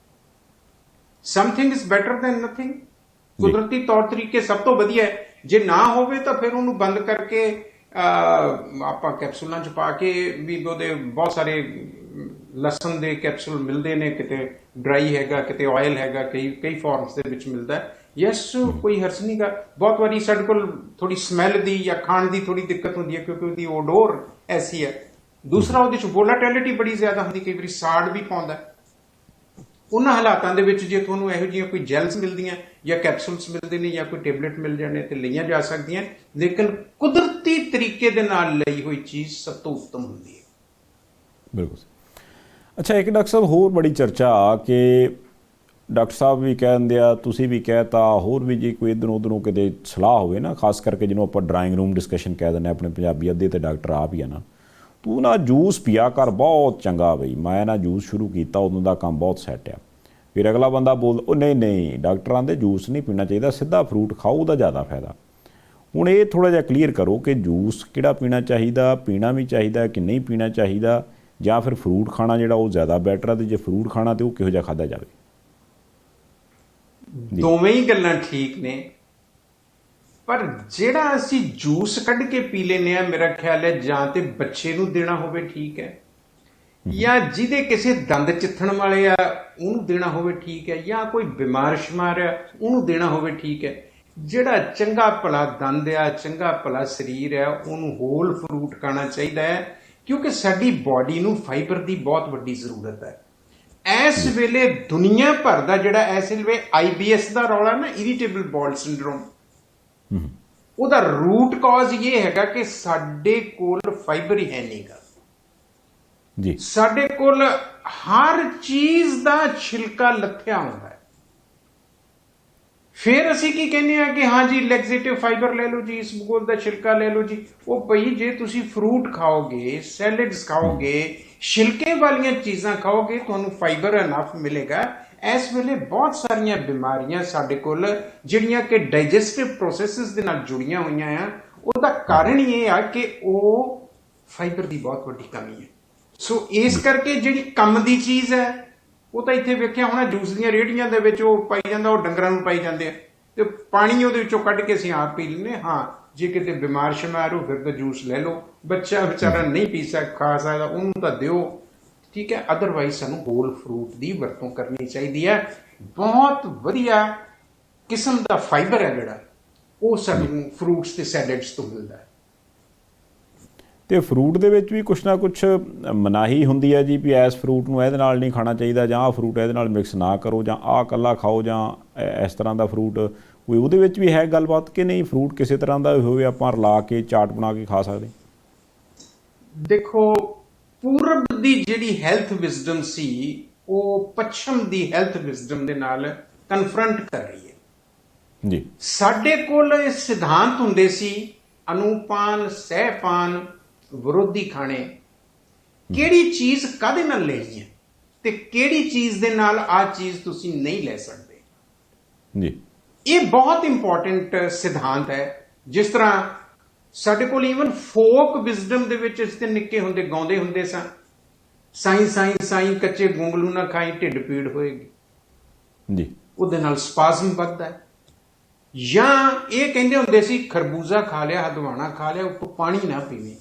S2: Something is better than nothing. ਕੁਦਰਤੀ ਤੌਰ ਤਰੀਕੇ ਸਭ ਤੋਂ ਵਧੀਆ ਹੈ। ਜੇ ਨਾ ਹੋਵੇ ਤਾਂ ਫਿਰ ਉਹਨੂੰ ਬੰਦ ਕਰਕੇ ਆਪਾਂ ਕੈਪਸੂਲਾਂ 'ਚ ਪਾ ਕੇ ਵੀ, ਉਹਦੇ ਬਹੁਤ ਸਾਰੇ ਲਸਣ ਦੇ ਕੈਪਸੂਲ ਮਿਲਦੇ ਨੇ, ਕਿਤੇ ਡਰਾਈ ਹੈਗਾ, ਕਿਤੇ ਆਇਲ ਹੈਗਾ, ਕਈ ਫਾਰਮਸ ਦੇ ਵਿੱਚ ਮਿਲਦਾ। ਯੈਸ, ਕੋਈ ਹਰਜ ਨਹੀਂ ਗਾ। ਬਹੁਤ ਵਾਰੀ ਸਾਡੇ ਕੋਲ ਥੋੜੀ ਸਮੈਲ ਦੀ ਜਾਂ ਖਾਣ ਦੀ ਥੋੜੀ ਦਿੱਕਤ ਹੁੰਦੀ ਹੈ ਕਿਉਂਕਿ ਉਹਦੀ ਓਡੋਰ ਐਸੀ ਹੈ। ਦੂਸਰਾ, ਉਹਦੇ 'ਚ ਵੋਲਾਟਿਲਿਟੀ ਬੜੀ ਜ਼ਿਆਦਾ ਹੁੰਦੀ, ਕਈ ਵਾਰੀ ਸਾੜ ਵੀ ਪਾਉਂਦਾ। ਉਹਨਾਂ ਹਾਲਾਤਾਂ ਦੇ ਵਿੱਚ ਜੇ ਤੁਹਾਨੂੰ ਇਹੋ ਜਿਹੀਆਂ ਕੋਈ ਜੈਲਸ ਮਿਲਦੀਆਂ ਜਾਂ ਕੈਪਸੂਲਸ ਮਿਲਦੇ ਨੇ ਜਾਂ ਕੋਈ ਟੈਬਲੇਟ ਮਿਲ ਜਾਣੇ ਤੇ ਲਈਆਂ ਜਾ ਸਕਦੀਆਂ, ਲੇਕਿਨ ਕੁਦਰਤੀ ਤਰੀਕੇ ਦੇ ਨਾਲ ਲਈ ਹੋਈ ਚੀਜ਼ ਸਭ ਤੋਂ ਉੱਤਮ ਹੁੰਦੀ ਹੈ।
S1: ਬਿਲਕੁਲ। ਅੱਛਾ, ਇੱਕ ਡਾਕਟਰ ਸਾਹਿਬ ਹੋਰ ਬੜੀ ਚਰਚਾ ਆ ਕਿ ਡਾਕਟਰ ਸਾਹਿਬ ਵੀ ਕਹਿ ਦਿੰਦੇ ਆ, ਤੁਸੀਂ ਵੀ ਕਹਿਤਾ, ਹੋਰ ਵੀ ਜੇ ਕੋਈ ਇੱਧਰੋਂ ਉੱਧਰੋਂ ਕਿਤੇ ਸਲਾਹ ਹੋਵੇ ਨਾ, ਖਾਸ ਕਰਕੇ ਜਿਹਨੂੰ ਆਪਾਂ ਡਰਾਇੰਗ ਰੂਮ ਡਿਸਕਸ਼ਨ ਕਹਿ ਦਿੰਦੇ ਆਪਣੇ ਪੰਜਾਬੀ, ਅੱਧੇ ਤੇ ਡਾਕਟਰ ਆਪ ਹੀ ਆ ਨਾ, ਤੂੰ ਨਾ ਜੂਸ ਪੀਆ ਕਰ, ਬਹੁਤ ਚੰਗਾ ਬਈ, ਮੈਂ ਨਾ ਜੂਸ ਸ਼ੁਰੂ ਕੀਤਾ, ਉਦੋਂ ਦਾ ਕੰਮ ਬਹੁਤ ਸੈੱਟ ਆ। ਫਿਰ ਅਗਲਾ ਬੰਦਾ ਬੋਲ, ਉਹ ਨਹੀਂ ਡਾਕਟਰਾਂ ਦੇ ਜੂਸ ਨਹੀਂ ਪੀਣਾ ਚਾਹੀਦਾ, ਸਿੱਧਾ ਫਰੂਟ ਖਾਓ, ਉਹਦਾ ਜ਼ਿਆਦਾ ਫਾਇਦਾ। ਹੁਣ ਇਹ ਥੋੜ੍ਹਾ ਜਿਹਾ ਕਲੀਅਰ ਕਰੋ ਕਿ ਜੂਸ ਕਿਹੜਾ ਪੀਣਾ ਚਾਹੀਦਾ, ਪੀਣਾ ਵੀ ਚਾਹੀਦਾ ਕਿ ਨਹੀਂ ਪੀਣਾ ਚਾਹੀਦਾ, ਜਾਂ ਫਿਰ ਫਰੂਟ ਖਾਣਾ ਜਿਹੜਾ ਉਹ ਜ਼ਿਆਦਾ ਬੈਟਰ ਆ, ਤੇ ਜੇ ਫਰੂਟ ਖਾਣਾ ਤੇ ਉਹ ਕਿਹੋ ਜਿਹਾ ਖਾਧਾ ਜਾਵੇ।
S2: ਦੋਵੇਂ ਹੀ ਗੱਲਾਂ ਠੀਕ ਨੇ, ਪਰ ਜਿਹੜਾ ਅਸੀਂ ਜੂਸ ਕੱਢ ਕੇ ਪੀ ਲੈਂਦੇ ਆ, ਮੇਰਾ ਖਿਆਲ ਹੈ ਜਾਂ ਤੇ ਬੱਚੇ ਨੂੰ ਦੇਣਾ ਹੋਵੇ ਠੀਕ ਹੈ, ਜਾਂ ਜਿਹਦੇ ਕਿਸੇ ਦੰਦ ਚਿੱਥਣ ਵਾਲੇ ਆ ਉਹਨੂੰ ਦੇਣਾ ਹੋਵੇ ਠੀਕ ਹੈ, ਜਾਂ ਕੋਈ ਬਿਮਾਰ ਸ਼ਮਾਰ ਆ ਉਹਨੂੰ ਦੇਣਾ ਹੋਵੇ ਠੀਕ ਹੈ। ਜਿਹੜਾ ਚੰਗਾ ਭਲਾ ਦੰਦ ਆ, ਚੰਗਾ ਭਲਾ ਸਰੀਰ ਹੈ, ਉਹਨੂੰ ਹੋਲ ਫਰੂਟ ਖਾਣਾ ਚਾਹੀਦਾ ਹੈ, ਕਿਉਂਕਿ ਸਾਡੀ ਬਾਡੀ ਨੂੰ ਫਾਈਬਰ ਦੀ ਬਹੁਤ ਵੱਡੀ ਜ਼ਰੂਰਤ ਹੈ। ਇਸ ਵੇਲੇ ਦੁਨੀਆ ਭਰ ਦਾ ਜਿਹੜਾ ਇਸ ਵੇਲੇ IBS ਦਾ ਰੌਲਾ ਨਾ, ਇਰੀਟੇਬਲ ਬਾਉਲ ਸਿੰਡਰੋਮ, ਉਹਦਾ ਰੂਟ ਕਾਜ਼ ਇਹ ਹੈਗਾ ਕਿ ਸਾਡੇ ਕੋਲ ਫਾਈਬਰ ਹੀ ਹੈ ਨਹੀਂਗਾ
S1: ਜੀ।
S2: ਸਾਡੇ ਕੋਲ ਹਰ ਚੀਜ਼ ਦਾ ਛਿਲਕਾ ਲੱਥਿਆ ਹੁੰਦਾ ਹੈ। ਫਿਰ ਅਸੀਂ ਕੀ ਕਹਿੰਦੇ ਆ ਕਿ ਹਾਂ ਜੀ ਲੈਗਜ਼ੇਟਿਵ ਫਾਈਬਰ ਲੈ ਲਓ ਜੀ, ਇਸਬਗੋਲ ਦਾ ਛਿਲਕਾ ਲੈ ਲਓ ਜੀ। ਉਹ ਭਈ ਜੇ ਤੁਸੀਂ ਫਰੂਟ ਖਾਓਗੇ, ਸੈਲਡਸ ਖਾਓਗੇ, ਛਿਲਕੇ ਵਾਲੀਆਂ ਚੀਜ਼ਾਂ ਖਾਓਗੇ, ਤੁਹਾਨੂੰ ਫਾਈਬਰ ਇਨਫ ਮਿਲੇਗਾ। ਇਸ ਵੇਲੇ ਬਹੁਤ ਸਾਰੀਆਂ ਬਿਮਾਰੀਆਂ ਸਾਡੇ ਕੋਲ ਜਿਹੜੀਆਂ ਕਿ ਡਾਈਜੈਸਟਿਵ ਪ੍ਰੋਸੈਸਸ ਦੇ ਨਾਲ ਜੁੜੀਆਂ ਹੋਈਆਂ ਆ, ਉਹਦਾ ਕਾਰਨ ਇਹ ਆ ਕਿ ਉਹ ਫਾਈਬਰ ਦੀ ਬਹੁਤ ਵੱਡੀ ਕਮੀ ਹੈ। ਸੋ ਇਸ ਕਰਕੇ ਜਿਹੜੀ ਕੰਮ ਦੀ ਚੀਜ਼ ਹੈ, ਉਹ ਤਾਂ ਇੱਥੇ ਵੇਖਿਆ ਹੋਣਾ ਜੂਸ ਦੀਆਂ ਰੇਹੜੀਆਂ ਦੇ ਵਿੱਚ ਉਹ ਪਾਈ ਜਾਂਦਾ, ਉਹ ਡੰਗਰਾਂ ਨੂੰ ਪਾਈ ਜਾਂਦੇ ਆ, ਤੇ ਪਾਣੀ ਉਹਦੇ ਵਿੱਚੋਂ ਕੱਢ ਕੇ ਅਸੀਂ ਆਪ ਪੀ ਲੈਂਦੇ ਹਾਂ। ਜੇ ਕਿਤੇ ਬਿਮਾਰ ਸ਼ਮਾਰ ਹੋ ਫਿਰ ਤਾਂ ਜੂਸ ਲੈ ਲਓ, ਬੱਚਾ ਵਿਚਾਰਾ ਨਹੀਂ ਖਾ ਸਕਦਾ, ਉਹਨੂੰ ਤਾਂ ਦਿਓ, ਠੀਕ ਹੈ। ਅਦਰਵਾਈਜ਼ ਸਾਨੂੰ ਹੋਲ ਫਰੂਟ ਦੀ ਵਰਤੋਂ ਕਰਨੀ ਚਾਹੀਦੀ ਹੈ। ਬਹੁਤ ਵਧੀਆ ਕਿਸਮ ਦਾ ਫਾਈਬਰ ਹੈ ਜਿਹੜਾ ਉਹ ਸਾਨੂੰ ਫਰੂਟਸ ਤੇ ਸੈਲਡਸ ਤੋਂ ਮਿਲਦਾ ਹੈ।
S1: ਤੇ ਫਰੂਟ ਦੇ ਵਿੱਚ ਵੀ ਕੁਛ ਨਾ ਕੁਛ ਮਨਾਹੀ ਹੁੰਦੀ ਹੈ ਜੀ, ਵੀ ਇਸ ਫਰੂਟ ਨੂੰ ਇਹਦੇ ਨਾਲ ਨਹੀਂ ਖਾਣਾ ਚਾਹੀਦਾ, ਜਾਂ ਆਹ ਫਰੂਟ ਇਹਦੇ ਨਾਲ ਮਿਕਸ ਨਾ ਕਰੋ, ਜਾਂ ਆਹ ਇਕੱਲਾ ਖਾਓ, ਜਾਂ ਇਸ ਤਰ੍ਹਾਂ ਦਾ ਫਰੂਟ ਕੋਈ ਉਹਦੇ ਵਿੱਚ ਵੀ ਹੈ ਗੱਲਬਾਤ ਕਿ ਨਹੀਂ? ਫਰੂਟ ਕਿਸੇ ਤਰ੍ਹਾਂ ਦਾ ਹੋਵੇ, ਆਪਾਂ ਰਲਾ ਕੇ ਚਾਟ ਬਣਾ ਕੇ ਖਾ ਸਕਦੇ?
S2: ਦੇਖੋ, ਪੂਰਬ ਦੀ ਜਿਹੜੀ ਹੈਲਥ ਵਿਜ਼ਡਮ ਸੀ ਉਹ ਪੱਛਮ ਦੀ ਹੈਲਥ ਵਿਜ਼ਡਮ ਦੇ ਨਾਲ ਕਨਫਰੰਟ ਕਰ ਰਹੀ ਹੈ
S1: ਜੀ।
S2: ਸਾਡੇ ਕੋਲ ਇਹ ਸਿਧਾਂਤ ਹੁੰਦੇ ਸੀ, ਅਨੂਪਾਨ, ਸਹਿਪਾਨ, ਵਿਰੋਧੀ ਖਾਣੇ, ਕਿਹੜੀ ਚੀਜ਼ ਕਾਹਦੇ ਨਾਲ ਲੈਣੀ ਹੈ ਤੇ ਕਿਹੜੀ ਚੀਜ਼ ਦੇ ਨਾਲ ਆਹ ਚੀਜ਼ ਤੁਸੀਂ ਨਹੀਂ ਲੈ ਸਕਦੇ
S1: ਜੀ। ਇਹ
S2: ਬਹੁਤ ਇੰਪੋਰਟੈਂਟ ਸਿਧਾਂਤ ਹੈ। ਜਿਸ ਤਰ੍ਹਾਂ ਸਾਡੇ ਕੋਲ ਈਵਨ ਫੋਕ ਵਿਜ਼ਡਮ ਦੇ ਵਿੱਚ ਅਸੀਂ ਤੇ ਨਿੱਕੇ ਹੁੰਦੇ ਗਾਉਂਦੇ ਹੁੰਦੇ ਸਾਂ, ਸਾਈਂ ਸਾਈਂ ਸਾਈਂ ਕੱਚੇ ਗੁੰਗਲੂ ਨਾ ਖਾਈ, ਢਿੱਡ ਪੀੜ ਹੋਏਗੀ
S1: ਜੀ,
S2: ਉਹਦੇ ਨਾਲ ਸਪਾਜ਼ਮ ਵੱਧਦਾ ਹੈ। ਜਾਂ ਇਹ ਕਹਿੰਦੇ ਹੁੰਦੇ ਸੀ ਖਰਬੂਜ਼ਾ ਖਾ ਲਿਆ, ਹਦਵਾਣਾ ਖਾ ਲਿਆ, ਉੱਪਰ ਪਾਣੀ ਨਾ ਪੀਵੇ।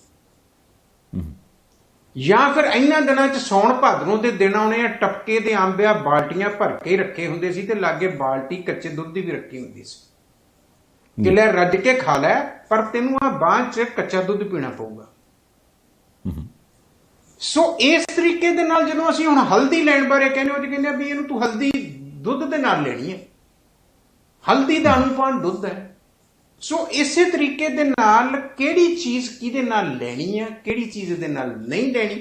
S2: ਜਾਂ ਫਿਰ ਇਹਨਾਂ ਦਿਨਾਂ 'ਚ ਸੌਣ ਭਾਦਰੋਂ ਦੇ ਦਿਨ ਆਉਣੇ ਆ, ਟਪਕੇ ਦੇ ਅੰਬਿਆ ਬਾਲਟੀਆਂ ਭਰ ਕੇ ਰੱਖੇ ਹੁੰਦੇ ਸੀ ਤੇ ਲਾਗੇ ਬਾਲਟੀ ਕੱਚੇ ਦੁੱਧ ਦੀ ਵੀ ਰੱਖੀ ਹੁੰਦੀ ਸੀ ਕਿ ਲੈ ਰੱਜ ਕੇ ਖਾ ਲੈ, ਪਰ ਤੈਨੂੰ ਆ ਬਾਅਦ 'ਚ ਕੱਚਾ ਦੁੱਧ ਪੀਣਾ ਪਊਗਾ। ਸੋ ਇਸ ਤਰੀਕੇ ਦੇ ਨਾਲ ਜਦੋਂ ਅਸੀਂ ਹੁਣ ਹਲਦੀ ਲੈਣ ਬਾਰੇ ਕਹਿੰਦੇ ਹੋ, ਕਹਿੰਦੇ ਆ ਵੀ ਇਹਨੂੰ ਤੂੰ ਹਲਦੀ ਦੁੱਧ ਦੇ ਨਾਲ ਲੈਣੀ ਹੈ, ਹਲਦੀ ਦਾ ਅਨੁਪਾਨ ਦੁੱਧ ਹੈ। ਸੋ ਇਸੇ ਤਰੀਕੇ ਦੇ ਨਾਲ ਕਿਹੜੀ ਚੀਜ਼ ਕਿਹਦੇ ਨਾਲ ਲੈਣੀ ਹੈ, ਕਿਹੜੀ ਚੀਜ਼ ਦੇ ਨਾਲ ਨਹੀਂ ਲੈਣੀ,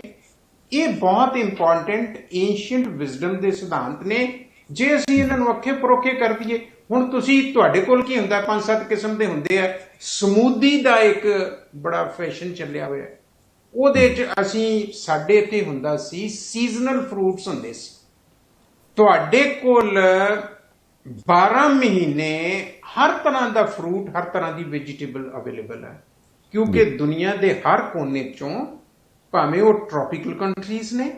S2: ਇਹ ਬਹੁਤ ਇੰਪੋਰਟੈਂਟ ਏਂਸ਼ੀਅੰਟ ਵਿਜ਼ਡਮ ਦੇ ਸਿਧਾਂਤ ਨੇ। ਜੇ ਅਸੀਂ ਇਹਨਾਂ ਨੂੰ ਅੱਖੇ ਪਰੋਖੇ ਕਰ ਦਈਏ, ਹੁਣ ਤੁਸੀਂ ਤੁਹਾਡੇ ਕੋਲ ਕੀ ਹੁੰਦਾ, 5-7 ਕਿਸਮ ਦੇ ਹੁੰਦੇ ਆ। ਸਮੂਦੀ ਦਾ ਇੱਕ ਬੜਾ ਫੈਸ਼ਨ ਚੱਲਿਆ ਹੋਇਆ, ਉਹਦੇ 'ਚ ਅਸੀਂ ਸਾਡੇ ਇੱਥੇ ਹੁੰਦਾ ਸੀ ਸੀਜ਼ਨਲ ਫਰੂਟਸ ਹੁੰਦੇ ਸੀ। ਤੁਹਾਡੇ ਕੋਲ 12 ਮਹੀਨੇ ਹਰ ਤਰ੍ਹਾਂ ਦਾ ਫਰੂਟ, ਹਰ ਤਰ੍ਹਾਂ ਦੀ ਵੈਜੀਟੇਬਲ ਅਵੇਲੇਬਲ ਹੈ, ਕਿਉਂਕਿ ਦੁਨੀਆ ਦੇ ਹਰ ਕੋਨੇ ਚੋਂ, ਭਾਵੇਂ ਉਹ ਟ੍ਰੋਪੀਕਲ ਕੰਟਰੀਜ਼ ਨੇ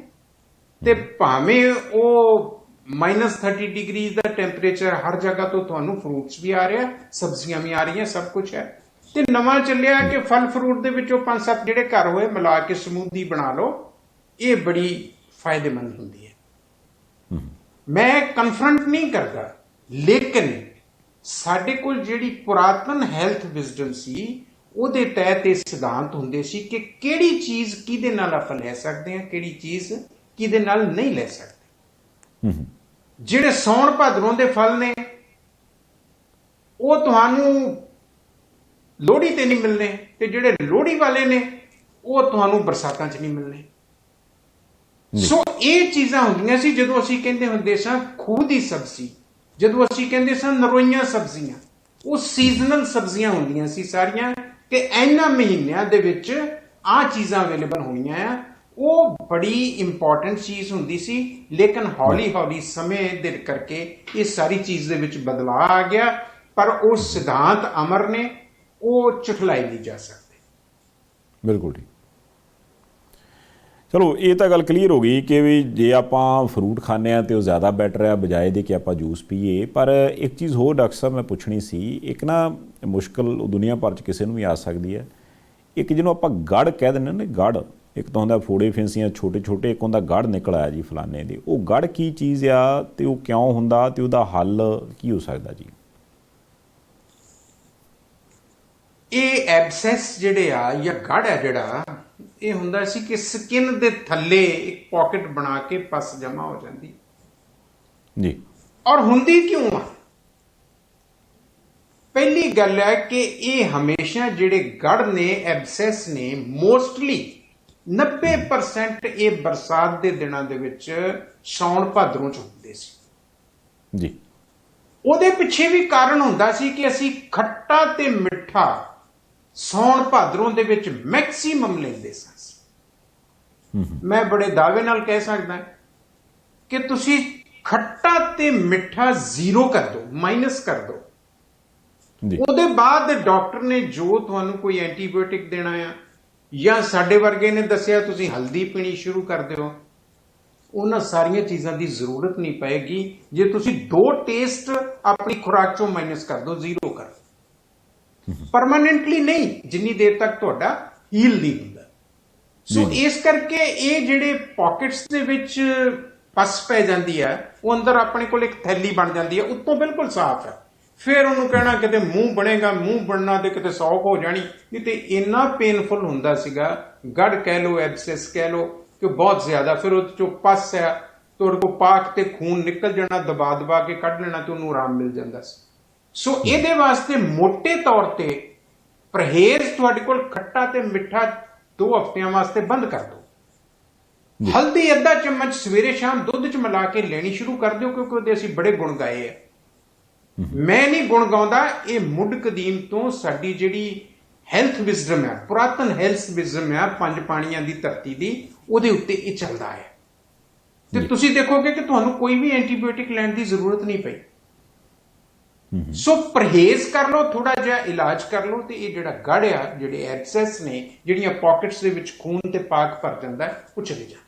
S2: ਤੇ ਭਾਵੇਂ ਉਹ -30 ਡਿਗਰੀ ਦਾ ਟੈਂਪਰੇਚਰ, ਹਰ ਜਗ੍ਹਾ ਤੋਂ ਤੁਹਾਨੂੰ ਫਰੂਟਸ ਵੀ ਆ ਰਿਹਾ, ਸਬਜ਼ੀਆਂ ਵੀ ਆ ਰਹੀਆਂ, ਸਭ ਕੁਝ ਹੈ। ਤੇ ਨਵਾਂ ਚੱਲਿਆ ਕਿ ਫਲ ਫਰੂਟ ਦੇ ਵਿੱਚੋਂ 5-7 ਜਿਹੜੇ ਘਰ ਹੋਏ ਮਿਲਾ ਕੇ ਸਮੂਦੀ ਬਣਾ ਲਓ, ਇਹ ਬੜੀ ਫਾਇਦੇਮੰਦ ਹੁੰਦੀ ਹੈ। ਮੈਂ ਕਨਫਰੰਟ ਨਹੀਂ ਕਰਦਾ, ਲੇਕਿਨ ਸਾਡੇ ਕੋਲ ਜਿਹੜੀ ਪੁਰਾਤਨ ਹੈਲਥ ਵਿਜ਼ਡਮ ਸੀ, ਉਹਦੇ ਤਹਿਤ ਇਹ ਸਿਧਾਂਤ ਹੁੰਦੇ ਸੀ ਕਿ ਕਿਹੜੀ ਚੀਜ਼ ਕਿਹਦੇ ਨਾਲ ਆਪਾਂ ਲੈ ਸਕਦੇ ਹਾਂ, ਕਿਹੜੀ ਚੀਜ਼ ਕਿਹਦੇ ਨਾਲ ਨਹੀਂ ਲੈ ਸਕਦੇ। ਜਿਹੜੇ ਸੌਣ ਭਾਦਰੋਂ ਦੇ ਫਲ ਨੇ ਉਹ ਤੁਹਾਨੂੰ ਲੋਹੜੀ ਤੇ ਨਹੀਂ ਮਿਲਣੇ, ਤੇ ਜਿਹੜੇ ਲੋਹੜੀ ਵਾਲੇ ਨੇ ਉਹ ਤੁਹਾਨੂੰ ਬਰਸਾਤਾਂ 'ਚ ਨਹੀਂ ਮਿਲਣੇ। ਸੋ ਇਹ ਚੀਜ਼ਾਂ ਹੁੰਦੀਆਂ ਸੀ ਜਦੋਂ ਅਸੀਂ ਕਹਿੰਦੇ ਹੁੰਦੇ ਸਾਂ ਖੂਹ ਦੀ ਸਬਜ਼ੀ, ਜਦੋਂ ਅਸੀਂ ਕਹਿੰਦੇ ਸਾਂ ਨਰੋਈਆਂ ਸਬਜ਼ੀਆਂ, ਉਹ ਸੀਜ਼ਨਲ ਸਬਜ਼ੀਆਂ ਹੁੰਦੀਆਂ ਸੀ ਸਾਰੀਆਂ, ਕਿ ਇਹਨਾਂ ਮਹੀਨਿਆਂ ਦੇ ਵਿੱਚ ਆਹ ਚੀਜ਼ਾਂ ਅਵੇਲੇਬਲ ਹੋਣੀਆਂ ਆ। ਉਹ ਬੜੀ ਇੰਪੋਰਟੈਂਟ ਚੀਜ਼ ਹੁੰਦੀ ਸੀ, ਲੇਕਿਨ ਹੌਲੀ ਹੌਲੀ ਸਮੇਂ ਦੇ ਕਰਕੇ ਇਹ ਸਾਰੀ ਚੀਜ਼ ਦੇ ਵਿੱਚ ਬਦਲਾਅ ਆ ਗਿਆ, ਪਰ ਉਹ ਸਿਧਾਂਤ ਅਮਰ ਨੇ, ਉਹ ਝੁਠਲਾਏ ਨਹੀਂ ਜਾ ਸਕਦੇ।
S1: ਬਿਲਕੁਲ ਠੀਕ। ਚਲੋ ਇਹ ਤਾਂ ਗੱਲ ਕਲੀਅਰ ਹੋ ਗਈ ਕਿ ਵੀ ਜੇ ਆਪਾਂ ਫਰੂਟ ਖਾਂਦੇ ਹਾਂ ਤਾਂ ਉਹ ਜ਼ਿਆਦਾ ਬੈਟਰ ਹੈ ਬਜਾਏ ਦੇ ਕਿ ਆਪਾਂ ਜੂਸ ਪੀਏ। ਪਰ ਇੱਕ ਚੀਜ਼ ਹੋਰ ਡਾਕਟਰ ਸਾਹਿਬ ਮੈਂ ਪੁੱਛਣੀ ਸੀ, ਇੱਕ ਨਾ ਮੁਸ਼ਕਲ ਦੁਨੀਆ ਭਰ 'ਚ ਕਿਸੇ ਨੂੰ ਵੀ ਆ ਸਕਦੀ ਹੈ। ਇੱਕ ਜਿਹਨੂੰ ਆਪਾਂ ਗੜ ਕਹਿ ਦਿੰਦੇ ਨੇ, ਗੜ ਇੱਕ ਤਾਂ ਹੁੰਦਾ ਫੋੜੇ ਫਿੰਸੀਆਂ ਛੋਟੇ ਛੋਟੇ, ਇੱਕ ਹੁੰਦਾ ਗੜ ਨਿਕਲ ਆਇਆ ਜੀ ਫਲਾਣੇ ਦੇ। ਉਹ ਗੜ ਕੀ ਚੀਜ਼ ਆ ਅਤੇ ਉਹ ਕਿਉਂ ਹੁੰਦਾ ਅਤੇ ਉਹਦਾ ਹੱਲ ਕੀ ਹੋ ਸਕਦਾ ਜੀ?
S2: ਇਹ ਐਬਸੈਸ ਜਿਹੜੇ ਆ ਜਾਂ ਗੜ ਹੈ ਜਿਹੜਾ, ਇਹ ਹੁੰਦਾ ਸੀ ਕਿ ਸਕਿਨ ਦੇ ਥੱਲੇ ਇੱਕ ਪਾਕਟ ਬਣਾ ਕੇ ਪਸ ਜਮਾ ਹੋ ਜਾਂਦੀ
S1: ਜੀ।
S2: ਔਰ ਹੁੰਦੀ ਕਿਉਂ ਆ? ਪਹਿਲੀ ਗੱਲ ਹੈ ਕਿ ਇਹ ਹਮੇਸ਼ਾ ਜਿਹੜੇ ਗੜ ਨੇ, ਐਬਸੈਸ ਨੇ, ਮੋਸਟਲੀ 90% ਇਹ ਬਰਸਾਤ ਦੇ ਦਿਨਾਂ ਦੇ ਵਿੱਚ ਸਾਉਣ ਭਾਦਰੋਂ ਚ ਹੁੰਦੇ ਸੀ
S1: ਜੀ।
S2: ਉਹਦੇ ਪਿੱਛੇ ਵੀ ਕਾਰਨ ਹੁੰਦਾ ਸੀ ਕਿ ਅਸੀਂ ਖੱਟਾ ਤੇ ਮਿੱਠਾ ਸਾਉਣ ਭਾਦਰੋਂ ਦੇ ਵਿੱਚ ਮੈਕਸਿਮਮ ਲੈਂਦੇ ਸਾਂ। ਮੈਂ ਬੜੇ ਦਾਅਵੇ ਨਾਲ ਕਹਿ ਸਕਦਾ ਕਿ ਤੁਸੀਂ ਖੱਟਾ ਤੇ ਮਿੱਠਾ ਜ਼ੀਰੋ ਕਰ ਦਿਓ, ਮਾਈਨਸ ਕਰ ਦਿਓ, ਉਹਦੇ ਬਾਅਦ ਡਾਕਟਰ ਨੇ ਜੋ ਤੁਹਾਨੂੰ ਕੋਈ ਐਂਟੀਬਾਇਓਟਿਕ ਦੇਣਾ ਆ ਜਾਂ ਸਾਡੇ ਵਰਗੇ ਨੇ ਦੱਸਿਆ ਤੁਸੀਂ ਹਲਦੀ ਪੀਣੀ ਸ਼ੁਰੂ ਕਰ ਦਿਓ, ਉਹਨਾਂ ਸਾਰੀਆਂ ਚੀਜ਼ਾਂ ਦੀ ਜ਼ਰੂਰਤ ਨਹੀਂ ਪਏਗੀ ਜੇ ਤੁਸੀਂ 2 ਟੇਸਟ ਆਪਣੀ ਖੁਰਾਕ ਚੋਂ ਮਾਈਨਸ ਕਰ ਦਿਓ, ਜ਼ੀਰੋ ਕਰ ਦਿਓ। ਪਰਮਾਨੈਂਟਲੀ ਨਹੀਂ, ਜਿੰਨੀ ਦੇਰ ਤੱਕ ਤੁਹਾਡਾ ਹੀਲ ਨਹੀਂ ਹੁੰਦਾ। ਸੋ ਇਸ ਕਰਕੇ ਇਹ ਜਿਹੜੇ ਪਾਕਟਸ ਦੇ ਵਿੱਚ ਪਸ ਪੈ ਜਾਂਦੀ ਹੈ, ਉਹ ਅੰਦਰ ਆਪਣੇ ਕੋਲ ਇੱਕ ਥੈਲੀ ਬਣ ਜਾਂਦੀ ਹੈ, ਉੱਤੋਂ ਬਿਲਕੁਲ ਸਾਫ਼ ਹੈ। ਫਿਰ ਉਹਨੂੰ ਕਹਿਣਾ ਕਿਤੇ ਮੂੰਹ ਬਣੇਗਾ, ਮੂੰਹ ਬਣਨਾ ਤੇ ਕਿਤੇ ਸੌਖ ਹੋ ਜਾਣੀ, ਨਹੀਂ ਤੇ ਇੰਨਾ ਪੇਨਫੁਲ ਹੁੰਦਾ ਸੀਗਾ। ਗੜ ਕਹਿ ਲਓ, ਐਬਸੈਸ ਕਹਿ ਲਓ, ਕਿ ਬਹੁਤ ਜ਼ਿਆਦਾ। ਫਿਰ ਉਹਦੇ ਚੋਂ ਪਸ ਹੈ ਤੁਹਾਡੇ ਕੋਲ ਪਾਕ ਤੇ ਖੂਨ ਨਿਕਲ ਜਾਣਾ, ਦਬਾ ਦਬਾ ਕੇ ਕੱਢ ਲੈਣਾ ਤੇ ਉਹਨੂੰ ਆਰਾਮ ਮਿਲ ਜਾਂਦਾ ਸੀ। ਸੋ ਇਹਦੇ ਵਾਸਤੇ ਮੋਟੇ ਤੌਰ ਤੇ ਪਰਹੇਜ਼ ਤੁਹਾਡੇ ਕੋਲ ਖੱਟਾ ਤੇ ਮਿੱਠਾ 2 ਹਫ਼ਤਿਆਂ ਵਾਸਤੇ ਬੰਦ ਕਰ ਦਿਓ। ਹਲਦੀ ਅੱਧਾ ਚਮਚ ਸਵੇਰੇ ਸ਼ਾਮ ਦੁੱਧ 'ਚ ਮਿਲਾ ਕੇ ਲੈਣੀ ਸ਼ੁਰੂ ਕਰ ਦਿਓ, ਕਿਉਂਕਿ ਉਹਦੇ ਅਸੀਂ ਬੜੇ ਗੁਣ ਗਾਏ ਆ। ਮੈਂ ਨਹੀਂ ਗੁਣ ਗਾਉਂਦਾ, ਇਹ ਮੁੱਢ ਕਦੀਮ ਤੋਂ ਸਾਡੀ ਜਿਹੜੀ ਹੈਲਥ ਵਿਜ਼ਡਮ ਹੈ, ਪੁਰਾਤਨ ਹੈਲਥ ਵਿਜ਼ਡਮ ਹੈ 5 ਪਾਣੀਆਂ ਦੀ ਧਰਤੀ ਦੀ, ਉਹਦੇ ਉੱਤੇ ਇਹ ਚੱਲਦਾ ਹੈ। ਤੇ ਤੁਸੀਂ ਦੇਖੋਗੇ ਕਿ ਤੁਹਾਨੂੰ ਕੋਈ ਵੀ ਐਂਟੀਬਾਇਓਟਿਕ ਲੈਣ ਦੀ ਜ਼ਰੂਰਤ ਨਹੀਂ ਪਈ। ਸੋ ਪਰਹੇਜ਼ ਕਰ ਲਓ, ਥੋੜਾ ਜਿਹਾ ਇਲਾਜ ਕਰ ਲਓ, ਤੇ ਇਹ ਜਿਹੜਾ ਗੜ ਆ, ਜਿਹੜੇ ਐਬਸੈਸ ਨੇ, ਜਿਹੜੀਆਂ ਪਾਕਟਸ ਦੇ ਵਿੱਚ ਖੂਨ ਤੇ ਪਾਕ ਭਰ ਜਾਂਦਾ, ਉਹ ਚਲੇ ਜਾਂਦੇ।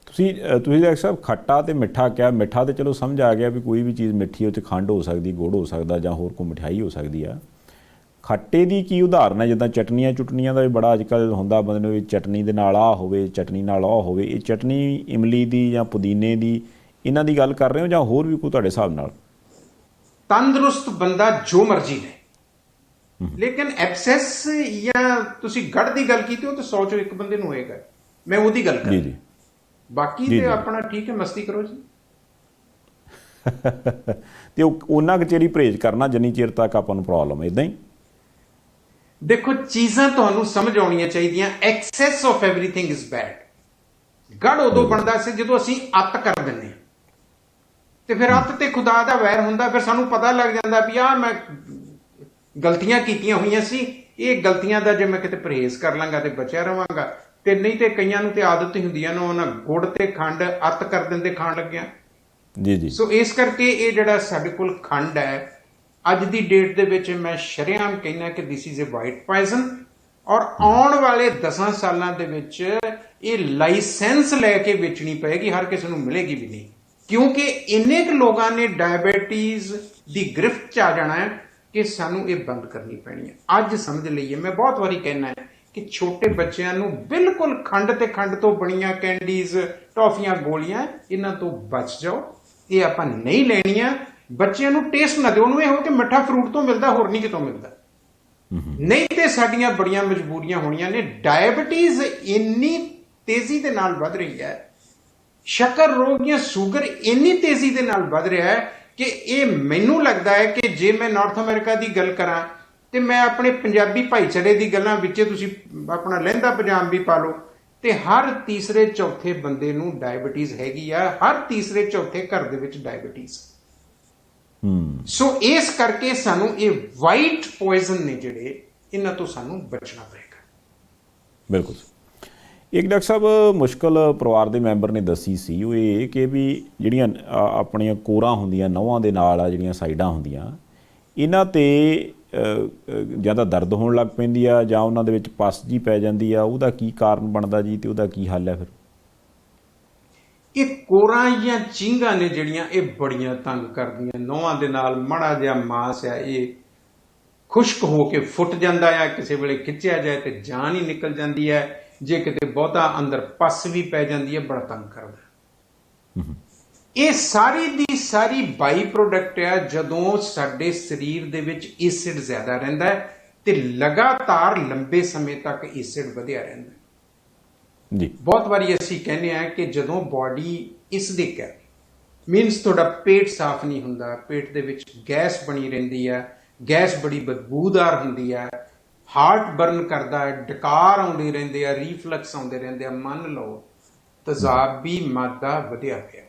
S1: ਤੁਸੀਂ ਡਾਕਟਰ ਸਾਹਿਬ ਖੱਟਾ ਤੇ ਮਿੱਠਾ ਕਿਹਾ। ਮਿੱਠਾ ਤੇ ਚਲੋ ਸਮਝ ਆ ਗਿਆ ਵੀ ਕੋਈ ਵੀ ਚੀਜ਼ ਮਿੱਠੀ, ਉਹ 'ਚ ਖੰਡ ਹੋ ਸਕਦੀ, ਗੁੜ ਹੋ ਸਕਦਾ, ਜਾਂ ਹੋਰ ਕੋਈ ਮਿਠਾਈ ਹੋ ਸਕਦੀ ਆ। ਖੱਟੇ ਦੀ ਕੀ ਉਦਾਹਰਨ ਹੈ? ਜਿੱਦਾਂ ਚਟਨੀਆਂ ਚੁਟਨੀਆਂ ਦਾ ਵੀ ਬੜਾ ਅੱਜ ਕੱਲ੍ਹ ਹੁੰਦਾ, ਬੰਦੇ ਨੂੰ ਵੀ ਚਟਨੀ ਦੇ ਨਾਲ ਆਹ ਹੋਵੇ, ਚਟਨੀ ਨਾਲ ਆਹ ਹੋਵੇ। ਇਹ ਚਟਨੀ ਇਮਲੀ ਦੀ ਜਾਂ ਪੁਦੀਨੇ ਦੀ, ਇਹਨਾਂ ਦੀ ਗੱਲ ਕਰ ਰਹੇ ਹੋ ਜਾਂ ਹੋਰ ਵੀ ਕੋਈ ਤੁਹਾਡੇ ਹਿਸਾਬ ਨਾਲ?
S2: ਤੰਦਰੁਸਤ ਬੰਦਾ ਜੋ ਮਰਜ਼ੀ ਲੈ, ਲੇਕਿਨ ਐਬਸੈਸ ਜਾਂ ਤੁਸੀਂ ਗੜ ਦੀ ਗੱਲ ਕੀਤੀ, ਉਹ ਤਾਂ 100 ਚੋਂ 1 ਬੰਦੇ ਨੂੰ ਹੋਏਗਾ। ਮੈਂ ਉਹਦੀ ਗੱਲ ਕਰ
S1: ਜੀ।
S2: ਬਾਕੀ ਤੇ ਆਪਣਾ ਠੀਕ ਹੈ, ਮਸਤੀ ਕਰੋ ਜੀ।
S1: ਤੇ ਉਹਨਾਂ ਕੁ ਚਿਰ ਹੀ ਪਰਹੇਜ਼ ਕਰਨਾ ਜਿੰਨੀ ਚਿਰ ਤੱਕ ਆਪਾਂ ਨੂੰ ਪ੍ਰੋਬਲਮ ਹੈ। ਇਦਾਂ ਹੀ
S2: ਦੇਖੋ, ਚੀਜ਼ਾਂ ਤੁਹਾਨੂੰ ਸਮਝ ਆਉਣੀਆਂ ਚਾਹੀਦੀਆਂ। Excess of everything is bad. ਗੜ ਉਦੋਂ ਬਣਦਾ ਸੀ ਜਦੋਂ ਅਸੀਂ ਅੱਤ ਕਰ ਦਿੰਦੇ ਹਾਂ, ਤੇ ਫਿਰ ਅੱਤ ਤੇ ਖੁਦਾ ਦਾ ਵੈਰ ਹੁੰਦਾ। ਫਿਰ ਸਾਨੂੰ ਪਤਾ ਲੱਗ ਜਾਂਦਾ ਵੀ ਆਹ ਮੈਂ ਗਲਤੀਆਂ ਕੀਤੀਆਂ ਹੋਈਆਂ ਸੀ, ਇਹ ਗਲਤੀਆਂ ਦਾ ਜੇ ਮੈਂ ਕਿਤੇ ਪਰਹੇਜ਼ ਕਰ ਲਾਂਗਾ ਤੇ ਬਚਿਆ ਰਵਾਂਗਾ। ਤੇ ਨਹੀਂ ਤੇ ਕਈਆਂ ਨੂੰ ਤੇ ਆਦਤ ਹੀ ਹੁੰਦੀਆਂ ਨੇ, ਉਹਨਾਂ ਗੁੜ ਤੇ ਖੰਡ ਅੱਤ ਕਰ ਦਿੰਦੇ ਖਾਣ ਲੱਗਿਆ।
S1: ਜੀ।
S2: ਸੋ ਇਸ ਕਰਕੇ ਇਹ ਜਿਹੜਾ ਸਾਡੇ ਕੋਲ ਖੰਡ ਹੈ, ਅੱਜ ਦੀ ਡੇਟ ਦੇ ਵਿੱਚ ਮੈਂ ਸ਼ਰੇਆਮ ਕਹਿਣਾ ਕਿ ਦਿਸ ਇਜ਼ ਅ ਵਾਈਟ ਪਾਇਜ਼ਨ। ਔਰ ਆਉਣ ਵਾਲੇ 10 ਸਾਲਾਂ ਦੇ ਵਿੱਚ ਇਹ ਲਾਇਸੈਂਸ ਲੈ ਕੇ ਵੇਚਣੀ ਪਏਗੀ, ਹਰ ਕਿਸੇ ਨੂੰ ਮਿਲੇਗੀ ਵੀ ਨਹੀਂ, ਕਿਉਂਕਿ ਇੰਨੇ ਕੁ ਲੋਕਾਂ ਨੇ ਡਾਇਬੀਟੀਜ਼ ਦੀ ਗ੍ਰਿਫਤ 'ਚ ਆ ਜਾਣਾ ਹੈ ਕਿ ਸਾਨੂੰ ਇਹ ਬੰਦ ਕਰਨੀ ਪੈਣੀ ਹੈ। ਅੱਜ ਸਮਝ ਲਈਏ, ਮੈਂ ਬਹੁਤ ਵਾਰੀ ਕਹਿਣਾ ਹੈ ਕਿ ਛੋਟੇ ਬੱਚਿਆਂ ਨੂੰ ਬਿਲਕੁਲ ਖੰਡ ਤੇ ਖੰਡ ਤੋਂ ਬਣੀਆਂ ਕੈਂਡੀਜ਼, ਟੌਫੀਆਂ, ਗੋਲੀਆਂ, ਇਹਨਾਂ ਤੋਂ ਬਚ ਜਾਓ। ਇਹ ਆਪਾਂ ਨਹੀਂ ਲੈਣੀਆਂ। ਬੱਚਿਆਂ ਨੂੰ ਟੇਸਟ ਨਾ ਦਿਓ, ਉਹਨੂੰ ਇਹ ਹੋ ਕਿ ਮਿੱਠਾ ਫਰੂਟ ਤੋਂ ਮਿਲਦਾ, ਹੋਰ ਨਹੀਂ ਕਿਤੋਂ ਮਿਲਦਾ। ਨਹੀਂ ਤੇ ਸਾਡੀਆਂ ਬੜੀਆਂ ਮਜਬੂਰੀਆਂ ਹੋਣੀਆਂ ਨੇ। ਡਾਇਬੀਟੀਜ਼ ਇੰਨੀ ਤੇਜ਼ੀ ਦੇ ਨਾਲ ਵੱਧ ਰਹੀ ਹੈ, ਸ਼ੱਕਰ ਰੋਗ ਜਾਂ ਸ਼ੂਗਰ ਇੰਨੀ ਤੇਜ਼ੀ ਦੇ ਨਾਲ ਵੱਧ ਰਿਹਾ ਹੈ ਕਿ ਇਹ ਮੈਨੂੰ ਲੱਗਦਾ ਹੈ ਕਿ ਜੇ ਮੈਂ ਨਾਰਥ ਅਮਰੀਕਾ ਦੀ ਗੱਲ ਕਰਾਂ ਤੇ ਮੈਂ ਆਪਣੇ ਪੰਜਾਬੀ ਭਾਈਚਾਰੇ ਦੀ ਗੱਲਾਂ ਵਿੱਚ, ਤੁਸੀਂ ਆਪਣਾ ਲਹਿੰਦਾ ਪਜਾਮ ਵੀ ਪਾ ਲਓ, ਤੇ ਹਰ ਤੀਸਰੇ ਚੌਥੇ ਬੰਦੇ ਨੂੰ ਡਾਇਬੀਟੀਜ਼ ਹੈਗੀ ਆ। ਹਰ ਤੀਸਰੇ ਚੌਥੇ ਘਰ ਦੇ ਵਿੱਚ ਡਾਇਬੀਟੀਜ਼। ਸੋ ਇਸ ਕਰਕੇ ਸਾਨੂੰ ਇਹ ਵਾਈਟ ਪੋਇਜ਼ਨ ਨੇ ਜਿਹੜੇ, ਇਹਨਾਂ ਤੋਂ ਸਾਨੂੰ ਬਚਣਾ ਪਏਗਾ।
S1: ਬਿਲਕੁਲ। ਇੱਕ ਡਾਕਟਰ ਸਾਹਿਬ ਮੁਸ਼ਕਲ ਪਰਿਵਾਰ ਦੇ ਮੈਂਬਰ ਨੇ ਦੱਸੀ ਸੀ, ਉਹ ਇਹ ਕਿ ਵੀ ਜਿਹੜੀਆਂ ਆਪਣੀਆਂ ਕੋਰਾਂ ਹੁੰਦੀਆਂ ਨਹੁੰਆਂ ਦੇ ਨਾਲ ਆ, ਜਿਹੜੀਆਂ ਸਾਈਡਾਂ ਹੁੰਦੀਆਂ, ਇਹਨਾਂ 'ਤੇ ਜਾਂ ਤਾਂ ਦਰਦ ਹੋਣ ਲੱਗ ਪੈਂਦੀ ਆ ਜਾਂ ਉਹਨਾਂ ਦੇ ਵਿੱਚ ਪਸ ਜੀ ਪੈ ਜਾਂਦੀ ਆ, ਉਹਦਾ ਕੀ ਕਾਰਨ ਬਣਦਾ ਜੀ ਤੇ ਉਹਦਾ ਕੀ ਹੱਲ ਹੈ ਫਿਰ?
S2: ਇਹ ਕੋਰਾਂ ਜਾਂ ਚਿੰਗਾਂ ਨੇ ਜਿਹੜੀਆਂ ਇਹ ਬੜੀਆਂ ਤੰਗ ਕਰਦੀਆਂ ਨਹੁੰਆਂ ਦੇ ਨਾਲ। ਮਾੜਾ ਜਿਹਾ ਮਾਸ ਆ ਇਹ ਖੁਸ਼ਕ ਹੋ ਕੇ ਫੁੱਟ ਜਾਂਦਾ ਆ, ਕਿਸੇ ਵੇਲੇ ਖਿੱਚਿਆ ਜਾਏ ਤੇ ਜਾਨ ਹੀ ਨਿਕਲ ਜਾਂਦੀ ਹੈ, ਜੇ ਕਿਤੇ ਬਹੁਤਾ ਅੰਦਰ ਪਸ ਵੀ ਪੈ ਜਾਂਦੀ ਹੈ, ਬੜਾ ਤੰਗ ਕਰਦਾ। ਇਹ ਸਾਰੀ ਦੀ ਸਾਰੀ ਬਾਈ ਪ੍ਰੋਡਕਟ ਆ ਜਦੋਂ ਸਾਡੇ ਸਰੀਰ ਦੇ ਵਿੱਚ ਐਸਿਡ ਜ਼ਿਆਦਾ ਰਹਿੰਦਾ ਹੈ ਤੇ ਲਗਾਤਾਰ ਲੰਬੇ ਸਮੇਂ ਤੱਕ ਐਸਿਡ ਵਧਿਆ ਰਹਿੰਦਾ
S1: ਜੀ।
S2: ਬਹੁਤ ਵਾਰੀ ਅਸੀਂ ਕਹਿੰਦੇ ਆ ਕਿ ਜਦੋਂ ਬਾਡੀ ਐਸਿਡਿਕ ਹੈ, ਮੀਨਸ ਤੁਹਾਡਾ ਪੇਟ ਸਾਫ਼ ਨਹੀਂ ਹੁੰਦਾ, ਪੇਟ ਦੇ ਵਿੱਚ ਗੈਸ ਬਣੀ ਰਹਿੰਦੀ ਹੈ, ਗੈਸ ਬੜੀ ਬਦਬੂਦਾਰ ਹੁੰਦੀ ਹੈ, ਹਾਰਟ ਬਰਨ ਕਰਦਾ ਹੈ, ਡਕਾਰ ਆਉਂਦੇ ਰਹਿੰਦੇ ਆ, ਰੀਫਲਕਸ ਆਉਂਦੇ ਰਹਿੰਦੇ ਆ, ਮੰਨ ਲਓ ਤੇਜ਼ਾਬੀ ਮਾਦਾ ਵਧਿਆ ਪਿਆ।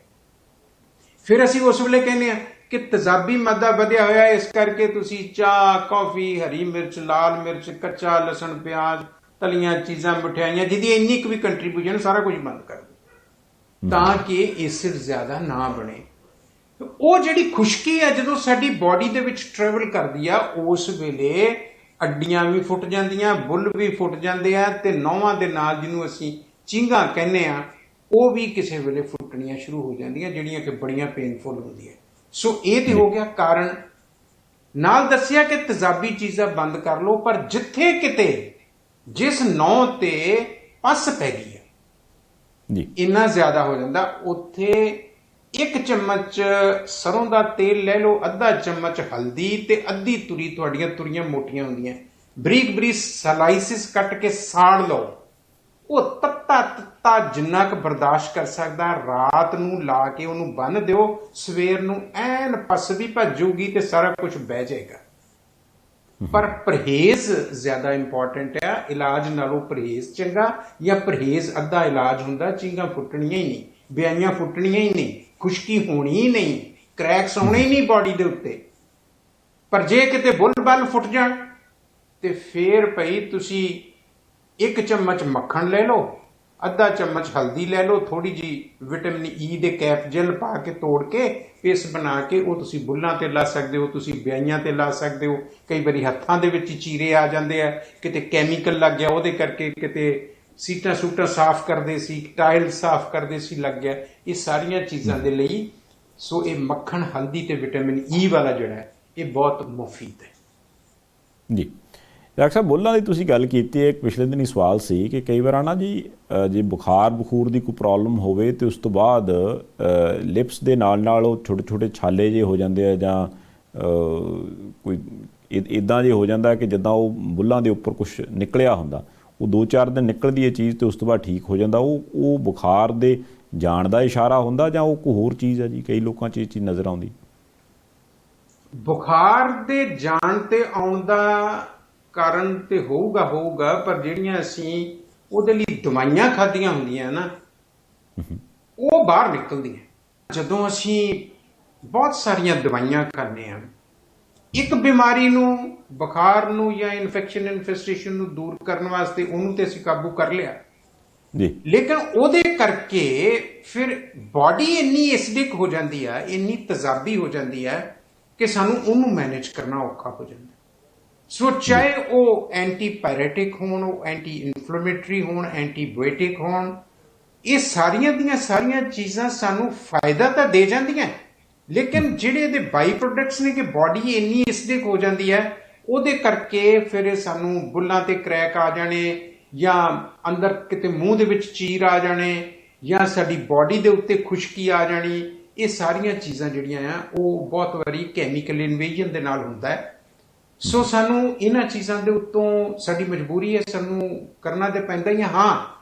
S2: ਫਿਰ ਅਸੀਂ ਉਸ ਵੇਲੇ ਕਹਿੰਦੇ ਆ ਕਿ ਤੇਜ਼ਾਬੀ ਮਾਦਾ ਵਧਿਆ ਹੋਇਆ, ਇਸ ਕਰਕੇ ਤੁਸੀਂ ਚਾਹ, ਕੌਫੀ, ਹਰੀ ਮਿਰਚ, ਲਾਲ ਮਿਰਚ, ਕੱਚਾ ਲਸਣ, ਪਿਆਜ਼, ਤਲੀਆਂ ਚੀਜ਼ਾਂ, ਮਠਿਆਈਆਂ ਜਿਹਦੀ ਇੰਨੀ ਕੁ ਵੀ ਕੰਟਰੀਬਿਊਸ਼ਨ ਸਾਰਾ ਕੁਝ ਬੰਦ ਕਰ ਦਿਓ ਤਾਂ ਕਿ ਐਸਿਡ ਜ਼ਿਆਦਾ ਨਾ ਬਣੇ। ਉਹ ਜਿਹੜੀ ਖੁਸ਼ਕੀ ਹੈ ਜਦੋਂ ਸਾਡੀ ਬਾਡੀ ਦੇ ਵਿੱਚ ਟਰੈਵਲ ਕਰਦੀ ਆ, ਉਸ ਵੇਲੇ ਅੱਡੀਆਂ ਵੀ ਫੁੱਟ ਜਾਂਦੀਆਂ, ਬੁੱਲ ਵੀ ਫੁੱਟ ਜਾਂਦੇ ਆ ਤੇ ਨਹੁੰਆਂ ਦੇ ਨਾਲ ਜਿਹਨੂੰ ਅਸੀਂ ਚਿੰਗਾਂ ਕਹਿੰਦੇ ਆ ਉਹ ਵੀ ਕਿਸੇ ਵੇਲੇ ਫੁੱਟਣੀਆਂ ਸ਼ੁਰੂ ਹੋ ਜਾਂਦੀਆਂ, ਜਿਹੜੀਆਂ ਕਿ ਬੜੀਆਂ ਪੇਨਫੁਲ ਹੁੰਦੀਆਂ। ਸੋ ਇਹ ਤੇ ਹੋ ਗਿਆ ਕਾਰਨ। ਨਾਲ ਦੱਸਿਆ ਕਿ ਤੇਜ਼ਾਬੀ ਚੀਜ਼ਾਂ ਬੰਦ ਕਰ ਲਓ, ਪਰ ਜਿੱਥੇ ਕਿਤੇ ਜਿਸ ਨਹੁੰ ਤੇ ਪਸ ਪੈ ਗਈ ਹੈ
S1: ਜੀ,
S2: ਇੰਨਾ ਜ਼ਿਆਦਾ ਹੋ ਜਾਂਦਾ, ਉੱਥੇ 1 ਚਮਚ ਸਰੋਂ ਦਾ ਤੇਲ ਲੈ ਲਓ, ਅੱਧਾ ਚਮਚ ਹਲਦੀ ਤੇ ਅੱਧੀ ਤੁਰੀ, ਤੁਹਾਡੀਆਂ ਤੁਰੀਆਂ ਮੋਟੀਆਂ ਹੁੰਦੀਆਂ, ਬਰੀਕ ਬਰੀਕ ਸਲਾਈਸਿਸ ਕੱਟ ਕੇ ਸਾੜ ਲਓ। ਉਹ ਤੱਤਾ ਤੱਤਾ ਜਿੰਨਾ ਕੁ ਬਰਦਾਸ਼ਤ ਕਰ ਸਕਦਾ, ਰਾਤ ਨੂੰ ਲਾ ਕੇ ਉਹਨੂੰ ਬੰਨ ਦਿਓ, ਸਵੇਰ ਨੂੰ ਐਨ ਪਸ ਵੀ ਭੱਜੂਗੀ ਤੇ ਸਾਰਾ ਕੁਝ ਬਹਿ ਜਾਏਗਾ। ਪਰ ਪਰਹੇਜ਼ ਜ਼ਿਆਦਾ ਇੰਪੋਰਟੈਂਟ ਆ, ਇਲਾਜ ਨਾਲੋਂ ਪਰਹੇਜ਼ ਚੰਗਾ, ਜਾਂ ਪਰਹੇਜ਼ ਅੱਧਾ ਇਲਾਜ ਹੁੰਦਾ। ਚਿੰਗਾਂ ਫੁੱਟਣੀਆਂ ਹੀ ਨਹੀਂ, ਬਿਆਈਆਂ ਫੁੱਟਣੀਆਂ ਹੀ ਨਹੀਂ, ਖੁਸ਼ਕੀ ਹੋਣੀ ਹੀ ਨਹੀਂ, ਕਰੈਕਸ ਆਉਣੇ ਹੀ ਨਹੀਂ ਬਾਡੀ ਦੇ ਉੱਤੇ। ਪਰ ਜੇ ਕਿਤੇ ਬੁੱਲ ਬੱਲ ਫੁੱਟ ਜਾਣ ਤੇ ਫੇਰ ਭਈ ਤੁਸੀਂ 1 ਚਮਚ ਮੱਖਣ ਲੈ ਲਓ, ਅੱਧਾ ਚਮਚ ਹਲਦੀ ਲੈ ਲਓ, ਥੋੜੀ ਜੀ ਵਿਟਾਮਿਨ ਈ ਦੇ ਕੈਪ ਜੈਲ ਪਾ ਕੇ ਤੋੜ ਕੇ ਪੇਸਟ ਬਣਾ ਕੇ ਉਹ ਤੁਸੀਂ ਬੁੱਲਾਂ ਤੇ ਲਾ ਸਕਦੇ ਹੋ, ਤੁਸੀਂ ਬਿਆਈਆਂ ਤੇ ਲਾ ਸਕਦੇ ਹੋ। ਕਈ ਵਾਰੀ ਹੱਥਾਂ ਦੇ ਵਿੱਚ ਚੀਰੇ ਆ ਜਾਂਦੇ ਆ, ਕਿਤੇ ਕੈਮੀਕਲ ਲੱਗ ਗਿਆ ਉਹਦੇ ਕਰਕੇ, ਕਿਤੇ ਸੀਟਾਂ ਸੂਟਾਂ ਸਾਫ਼ ਕਰਦੇ ਸੀ, ਟਾਇਲ ਸਾਫ਼ ਕਰਦੇ ਸੀ, ਲੱਗ ਗਿਆ। ਇਹ ਸਾਰੀਆਂ ਚੀਜ਼ਾਂ ਦੇ ਲਈ ਸੋ ਇਹ ਮੱਖਣ, ਹਲਦੀ ਤੇ ਵਿਟਾਮਿਨ ਈ ਵਾਲਾ ਜਿਹੜਾ ਹੈ ਇਹ ਬਹੁਤ ਮੁਫੀਦ ਹੈ
S1: ਜੀ। ਡਾਕਟਰ ਸਾਹਿਬ, ਬੁੱਲਾਂ ਦੀ ਤੁਸੀਂ ਗੱਲ ਕੀਤੀ ਹੈ, ਇੱਕ ਪਿਛਲੇ ਦਿਨ ਹੀ ਸਵਾਲ ਸੀ ਕਿ ਕਈ ਵਾਰ ਨਾ ਜੀ ਜੇ ਬੁਖਾਰ ਦੀ ਕੋਈ ਪ੍ਰੋਬਲਮ ਹੋਵੇ ਤੇ ਉਸ ਤੋਂ ਬਾਅਦ ਲਿਪਸ ਦੇ ਨਾਲ ਉਹ ਛੋਟੇ ਛੋਟੇ ਛਾਲੇ ਜਿਹੇ ਹੋ ਜਾਂਦੇ ਆ, ਜਾਂ ਕੋਈ ਇੱਦਾਂ ਜੇ ਹੋ ਜਾਂਦਾ ਕਿ ਜਿੱਦਾਂ ਉਹ ਬੁੱਲਾਂ ਦੇ ਉੱਪਰ ਕੁਝ ਨਿਕਲਿਆ ਹੁੰਦਾ, ਉਹ 2-4 ਦਿਨ ਨਿਕਲਦੀ ਹੈ ਚੀਜ਼ ਤੇ ਉਸ ਤੋਂ ਬਾਅਦ ਠੀਕ ਹੋ ਜਾਂਦਾ। ਉਹ ਬੁਖਾਰ ਦੇ ਜਾਣ ਦਾ ਇਸ਼ਾਰਾ ਹੁੰਦਾ ਜਾਂ ਉਹ ਕੋਈ ਹੋਰ ਚੀਜ਼ ਹੈ ਜੀ? ਕਈ ਲੋਕਾਂ 'ਚ ਇਹ ਚੀਜ਼ ਨਜ਼ਰ ਆਉਂਦੀ।
S2: ਬੁਖਾਰ ਦੇ ਜਾਣ ਤੇ ਆਉਣ ਦਾ ਕਾਰਨ ਤੇ ਹੋਊਗਾ, ਪਰ ਜਿਹੜੀਆਂ ਅਸੀਂ ਉਹਦੇ ਲਈ ਦਵਾਈਆਂ ਖਾਧੀਆਂ ਹੁੰਦੀਆਂ ਨਾ, ਉਹ ਬਾਹਰ ਨਿਕਲਦੀਆਂ। ਜਦੋਂ ਅਸੀਂ ਬਹੁਤ ਸਾਰੀਆਂ ਦਵਾਈਆਂ ਖਾਂਦੇ ਹਾਂ ਇੱਕ ਬਿਮਾਰੀ ਨੂੰ, ਬੁਖਾਰ ਨੂੰ ਜਾਂ ਇਨਫੈਕਸ਼ਨ ਨੂੰ ਦੂਰ ਕਰਨ ਵਾਸਤੇ, ਉਹਨੂੰ ਤੇ ਅਸੀਂ ਕਾਬੂ ਕਰ ਲਿਆ
S1: ਜੀ,
S2: ਲੇਕਿਨ ਉਹਦੇ ਕਰਕੇ ਫਿਰ ਬਾਡੀ ਇੰਨੀ ਐਸਿਡਿਕ ਹੋ ਜਾਂਦੀ ਹੈ, ਇੰਨੀ ਤੇਜ਼ਾਬੀ ਹੋ ਜਾਂਦੀ ਹੈ ਕਿ ਸਾਨੂੰ ਉਹਨੂੰ ਮੈਨੇਜ ਕਰਨਾ ਔਖਾ ਹੋ ਜਾਂਦਾ। ਸੋ ਚਾਹੇ ਉਹ ਐਂਟੀਪਾਇਰੇਟਿਕ ਹੋਣ, ਉਹ ਐਂਟੀ ਇਨਫਲੇਮੇਟਰੀ ਹੋਣ, ਐਂਟੀਬਾਇਓਟਿਕ ਹੋਣ, ਇਹ ਸਾਰੀਆਂ ਦੀਆਂ ਸਾਰੀਆਂ ਚੀਜ਼ਾਂ ਸਾਨੂੰ ਫਾਇਦਾ ਤਾਂ ਦੇ ਜਾਂਦੀਆਂ, ਲੇਕਿਨ ਜਿਹੜੇ ਇਹਦੇ ਬਾਈ ਪ੍ਰੋਡਕਟਸ ਨੇ ਕਿ ਬਾਡੀ ਇੰਨੀ ਐਸਿਡਿਕ ਹੋ ਜਾਂਦੀ ਹੈ, ਉਹਦੇ ਕਰਕੇ ਫਿਰ ਸਾਨੂੰ ਬੁੱਲਾਂ ਤੇ ਕਰੈਕ ਆ ਜਾਣੇ, ਜਾਂ ਅੰਦਰ ਕਿਤੇ ਮੂੰਹ ਦੇ ਵਿੱਚ ਚੀਰ ਆ ਜਾਣੇ, ਜਾਂ ਸਾਡੀ ਬਾਡੀ ਦੇ ਉੱਤੇ ਖੁਸ਼ਕੀ ਆ ਜਾਣੀ। ਇਹ ਸਾਰੀਆਂ ਚੀਜ਼ਾਂ ਜਿਹੜੀਆਂ ਆ ਉਹ ਬਹੁਤ ਵਾਰੀ ਕੈਮੀਕਲ ਇਨਵੇਜਨ ਦੇ ਨਾਲ ਹੁੰਦਾ ਹੈ। ਸੋ ਸਾਨੂੰ ਇਹਨਾਂ ਚੀਜ਼ਾਂ ਦੇ ਉੱਤੋਂ ਸਾਡੀ ਮਜਬੂਰੀ ਹੈ, ਸਾਨੂੰ ਕਰਨਾ ਤੇ ਪੈਂਦਾ ਹੀ ਹੈ। ਹਾਂ,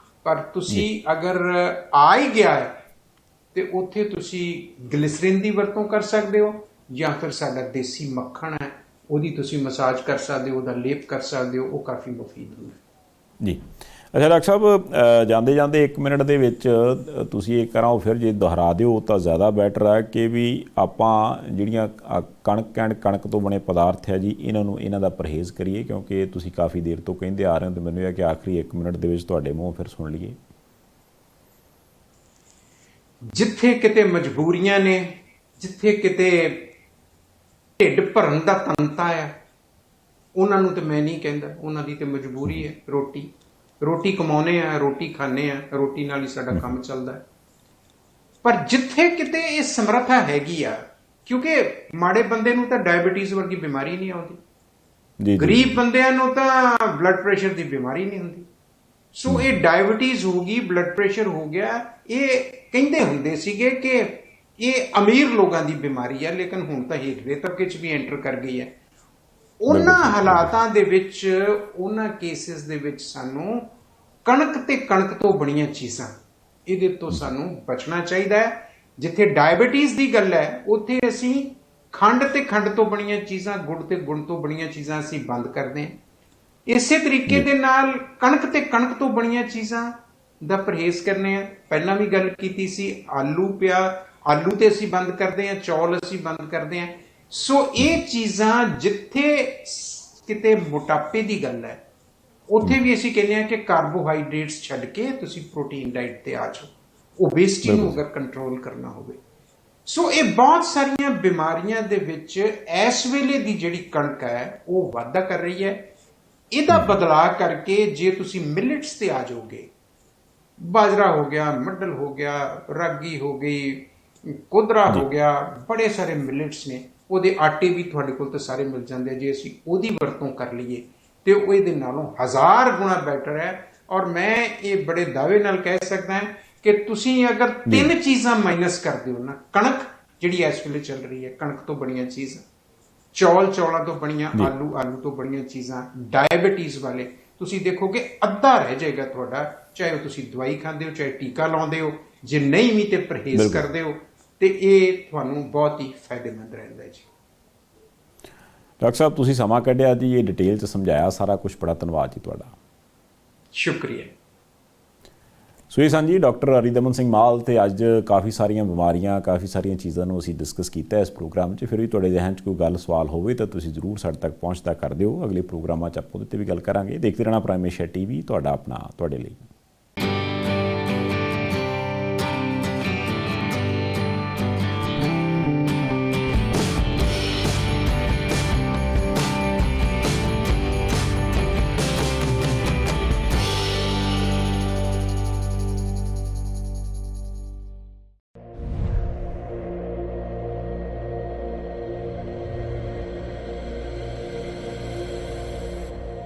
S2: ਪਰ ਤੁਸੀਂ ਅਗਰ ਆ ਹੀ ਗਿਆ ਹੈ ਤੇ ਉੱਥੇ ਤੁਸੀਂ ਗਲਿਸਰੀਨ ਦੀ ਵਰਤੋਂ ਕਰ ਸਕਦੇ ਹੋ, ਜਾਂ ਫਿਰ ਸਾਡਾ ਦੇਸੀ ਮੱਖਣ ਹੈ ਉਹਦੀ ਤੁਸੀਂ ਮਸਾਜ ਕਰ ਸਕਦੇ ਹੋ, ਉਹਦਾ ਲੇਪ ਕਰ ਸਕਦੇ ਹੋ, ਉਹ ਕਾਫੀ ਮੁਫੀਦ ਹੁੰਦਾ
S1: ਜੀ। ਅੱਛਾ ਡਾਕਟਰ ਸਾਹਿਬ, ਜਾਂਦੇ ਜਾਂਦੇ 1 ਮਿੰਟ ਦੇ ਵਿੱਚ ਤੁਸੀਂ ਇਹ ਕਰਾਓ, ਫਿਰ ਜੇ ਦੁਹਰਾ ਦਿਓ ਤਾਂ ਜ਼ਿਆਦਾ ਬੈਟਰ ਹੈ ਕਿ ਵੀ ਆਪਾਂ ਜਿਹੜੀਆਂ ਕਣਕ ਤੋਂ ਬਣੇ ਪਦਾਰਥ ਹੈ ਜੀ, ਇਹਨਾਂ ਦਾ ਪਰਹੇਜ਼ ਕਰੀਏ, ਕਿਉਂਕਿ ਤੁਸੀਂ ਕਾਫੀ ਦੇਰ ਤੋਂ ਕਹਿੰਦੇ ਆ ਰਹੇ ਹੋ, ਤੇ ਮੈਨੂੰ ਇਹ ਕਿ ਆਖਰੀ 1 ਮਿੰਟ ਦੇ ਵਿੱਚ ਤੁਹਾਡੇ ਮੂੰਹ ਫਿਰ ਸੁਣ ਲਈਏ।
S2: ਜਿੱਥੇ ਕਿਤੇ ਮਜਬੂਰੀਆਂ ਨੇ, ਜਿੱਥੇ ਕਿਤੇ ਢਿੱਡ ਭਰਨ ਦਾ ਤੰਤਾ ਆ, ਉਹਨਾਂ ਨੂੰ ਤੇ ਮੈਂ ਨਹੀਂ ਕਹਿੰਦਾ, ਉਹਨਾਂ ਦੀ ਤੇ ਮਜਬੂਰੀ ਹੈ, ਰੋਟੀ ਕਮਾਉਣੇ ਆ, ਰੋਟੀ ਖਾਣੇ ਆ, ਰੋਟੀ ਨਾਲ ਹੀ ਸਾਡਾ ਕੰਮ ਚੱਲਦਾ ਹੈ। ਪਰ ਜਿੱਥੇ ਕਿਤੇ ਇਹ ਸਮਰੱਥਾ ਹੈਗੀ ਆ, ਕਿਉਂਕਿ ਮਾੜੇ ਬੰਦੇ ਨੂੰ ਤਾਂ ਡਾਇਬੀਟੀਜ਼ ਵਰਗੀ ਬਿਮਾਰੀ ਨਹੀਂ ਆਉਂਦੀ,
S1: ਜੀ
S2: ਗਰੀਬ ਬੰਦਿਆਂ ਨੂੰ ਤਾਂ ਬਲੱਡ ਪ੍ਰੈਸ਼ਰ ਦੀ ਬਿਮਾਰੀ ਨਹੀਂ ਹੁੰਦੀ। ਸੋ ਇਹ ਡਾਇਬੀਟੀਜ਼ ਹੋ ਗਈ, ਬਲੱਡ ਪ੍ਰੈਸ਼ਰ ਹੋ ਗਿਆ, ਇਹ ਕਹਿੰਦੇ ਹੁੰਦੇ ਸੀਗੇ ਕਿ ਇਹ ਅਮੀਰ ਲੋਕਾਂ ਦੀ ਬਿਮਾਰੀ ਹੈ, ਲੇਕਿਨ ਹੁਣ ਤਾਂ ਹੇਠਲੇ ਤਬਕੇ 'ਚ ਵੀ ਐਂਟਰ ਕਰ ਗਈ ਹੈ। ਉਹਨਾਂ ਹਾਲਾਤਾਂ ਦੇ ਵਿੱਚ, ਉਹਨਾਂ ਕੇਸਿਸ ਦੇ ਵਿੱਚ ਸਾਨੂੰ ਕਣਕ ਤੇ ਕਣਕ ਤੋਂ ਬਣੀਆਂ ਚੀਜ਼ਾਂ, ਇਹਦੇ ਤੋਂ ਸਾਨੂੰ ਬਚਣਾ ਚਾਹੀਦਾ ਹੈ। ਜਿੱਥੇ ਡਾਇਬੀਟੀਜ਼ ਦੀ ਗੱਲ ਹੈ, ਉੱਥੇ ਅਸੀਂ ਖੰਡ ਤੇ ਖੰਡ ਤੋਂ ਬਣੀਆਂ ਚੀਜ਼ਾਂ, ਗੁੜ ਤੇ ਗੁੜ ਤੋਂ ਬਣੀਆਂ ਚੀਜ਼ਾਂ ਅਸੀਂ ਬੰਦ ਕਰਦੇ ਹਾਂ। ਇਸੇ ਤਰੀਕੇ ਦੇ ਨਾਲ ਕਣਕ ਤੇ ਕਣਕ ਤੋਂ ਬਣੀਆਂ ਚੀਜ਼ਾਂ ਦਾ ਪਰਹੇਜ਼ ਕਰਨੇ ਆ। ਪਹਿਲਾਂ ਵੀ ਗੱਲ ਕੀਤੀ ਸੀ, ਆਲੂ ਤੇ ਅਸੀਂ ਬੰਦ ਕਰਦੇ ਹਾਂ, ਚੌਲ ਅਸੀਂ ਬੰਦ ਕਰਦੇ ਹਾਂ। ਸੋ ਇਹ ਚੀਜ਼ਾਂ, ਜਿੱਥੇ ਕਿਤੇ ਮੋਟਾਪੇ ਦੀ ਗੱਲ ਹੈ, ਉੱਥੇ ਵੀ ਅਸੀਂ ਕਹਿੰਦੇ ਹਾਂ ਕਿ ਕਾਰਬੋਹਾਈਡਰੇਟਸ ਛੱਡ ਕੇ ਤੁਸੀਂ ਪ੍ਰੋਟੀਨ ਡਾਈਟ ਤੇ ਆ ਜਾਓ, ਓਬੇਸਿਟੀ ਨੂੰ ਅਗਰ ਕੰਟਰੋਲ ਕਰਨਾ ਹੋਵੇ। ਸੋ ਇਹ ਬਹੁਤ ਸਾਰੀਆਂ ਬਿਮਾਰੀਆਂ ਦੇ ਵਿੱਚ ਇਸ ਵੇਲੇ ਦੀ ਜਿਹੜੀ ਕਣਕ ਹੈ ਉਹ ਵਾਧਾ ਕਰ ਰਹੀ ਹੈ। ਇਹਦਾ ਬਦਲਾਅ ਕਰਕੇ ਜੇ ਤੁਸੀਂ ਮਿਲਟਸ ਤੇ ਆ ਜਾਓਗੇ, ਬਾਜਰਾ ਹੋ ਗਿਆ, ਮੱਡਲ ਹੋ ਗਿਆ, ਰਾਗੀ ਹੋ ਗਈ, ਕੋਦਰਾ ਹੋ ਗਿਆ, ਬੜੇ ਸਾਰੇ ਮਿਲਟਸ ਨੇ, ਉਹਦੇ ਆਟੇ ਵੀ ਤੁਹਾਡੇ ਕੋਲ ਤਾਂ ਸਾਰੇ ਮਿਲ ਜਾਂਦੇ। ਜੇ ਅਸੀਂ ਉਹਦੀ ਵਰਤੋਂ ਕਰ ਲਈਏ ਤੇ ਉਹ ਇਹਦੇ ਨਾਲੋਂ 1000 ਗੁਣਾ ਬੈਟਰ ਹੈ। ਔਰ ਮੈਂ ਇਹ ਬੜੇ ਦਾਅਵੇ ਨਾਲ ਕਹਿ ਸਕਦਾ ਹਾਂ ਕਿ ਤੁਸੀਂ ਅਗਰ 3 ਚੀਜ਼ਾਂ ਮਾਈਨਸ ਕਰ ਦਿਓ ਨਾ, ਕਣਕ ਜਿਹੜੀ ਇਸ ਵੇਲੇ ਚੱਲ ਰਹੀ ਹੈ, ਕਣਕ ਤੋਂ ਬਣੀਆਂ ਚੀਜ਼ਾਂ, ਚੌਲਾਂ ਤੋਂ ਬਣੀਆਂ, ਆਲੂ ਤੋਂ ਬਣੀਆਂ ਚੀਜ਼ਾਂ, ਡਾਇਬੀਟੀਜ਼ ਵਾਲੇ, ਤੁਸੀਂ ਦੇਖੋਗੇ ਅੱਧਾ ਰਹਿ ਜਾਏਗਾ ਤੁਹਾਡਾ, ਚਾਹੇ ਉਹ ਤੁਸੀਂ ਦਵਾਈ ਖਾਂਦੇ ਹੋ, ਚਾਹੇ ਟੀਕਾ ਲਾਉਂਦੇ ਹੋ। ਜੇ ਨਹੀਂ ਵੀ ਤੇ ਪਰਹੇਜ਼ ਕਰਦੇ ਹੋ ਤੇ ਇਹ ਤੁਹਾਨੂੰ ਬਹੁਤ ਹੀ ਫਾਇਦੇਮੰਦ ਰਹਿੰਦਾ ਜੀ।
S1: ਡਾਕਟਰ ਸਾਹਿਬ, ਤੁਸੀਂ ਸਮਾਂ ਕੱਢਿਆ ਜੀ, ਇਹ ਡਿਟੇਲ 'ਚ ਸਮਝਾਇਆ ਸਾਰਾ ਕੁਝ, ਬੜਾ ਧੰਨਵਾਦ ਜੀ ਤੁਹਾਡਾ।
S2: ਸ਼ੁਕਰੀਆ।
S1: ਸੋ ਇਹ ਸਨ ਜੀ ਡਾਕਟਰ ਹਰੀਦਮਨ ਸਿੰਘ ਮਾਲ, ਤੇ ਅੱਜ ਕਾਫੀ ਸਾਰੀਆਂ ਬਿਮਾਰੀਆਂ, ਕਾਫੀ ਸਾਰੀਆਂ ਚੀਜ਼ਾਂ ਨੂੰ ਅਸੀਂ ਡਿਸਕਸ ਕੀਤਾ ਇਸ ਪ੍ਰੋਗਰਾਮ 'ਚ। ਫਿਰ ਵੀ ਤੁਹਾਡੇ ਜ਼ਿਹਨ 'ਚ ਕੋਈ ਗੱਲ ਸਵਾਲ ਹੋਵੇ ਤਾਂ ਤੁਸੀਂ ਜ਼ਰੂਰ ਸਾਡੇ ਤੱਕ ਪਹੁੰਚਦਾ ਕਰ ਦਿਓ। ਅਗਲੇ ਪ੍ਰੋਗਰਾਮਾਂ 'ਚ ਆਪਾਂ ਉਹਦੇ 'ਤੇ ਵੀ ਗੱਲ ਕਰਾਂਗੇ। ਦੇਖਦੇ ਰਹਿਣਾ ਪ੍ਰਾਈਮ ਏਸ਼ੀਆ TV, ਤੁਹਾਡਾ ਆਪਣਾ, ਤੁਹਾਡੇ ਲਈ।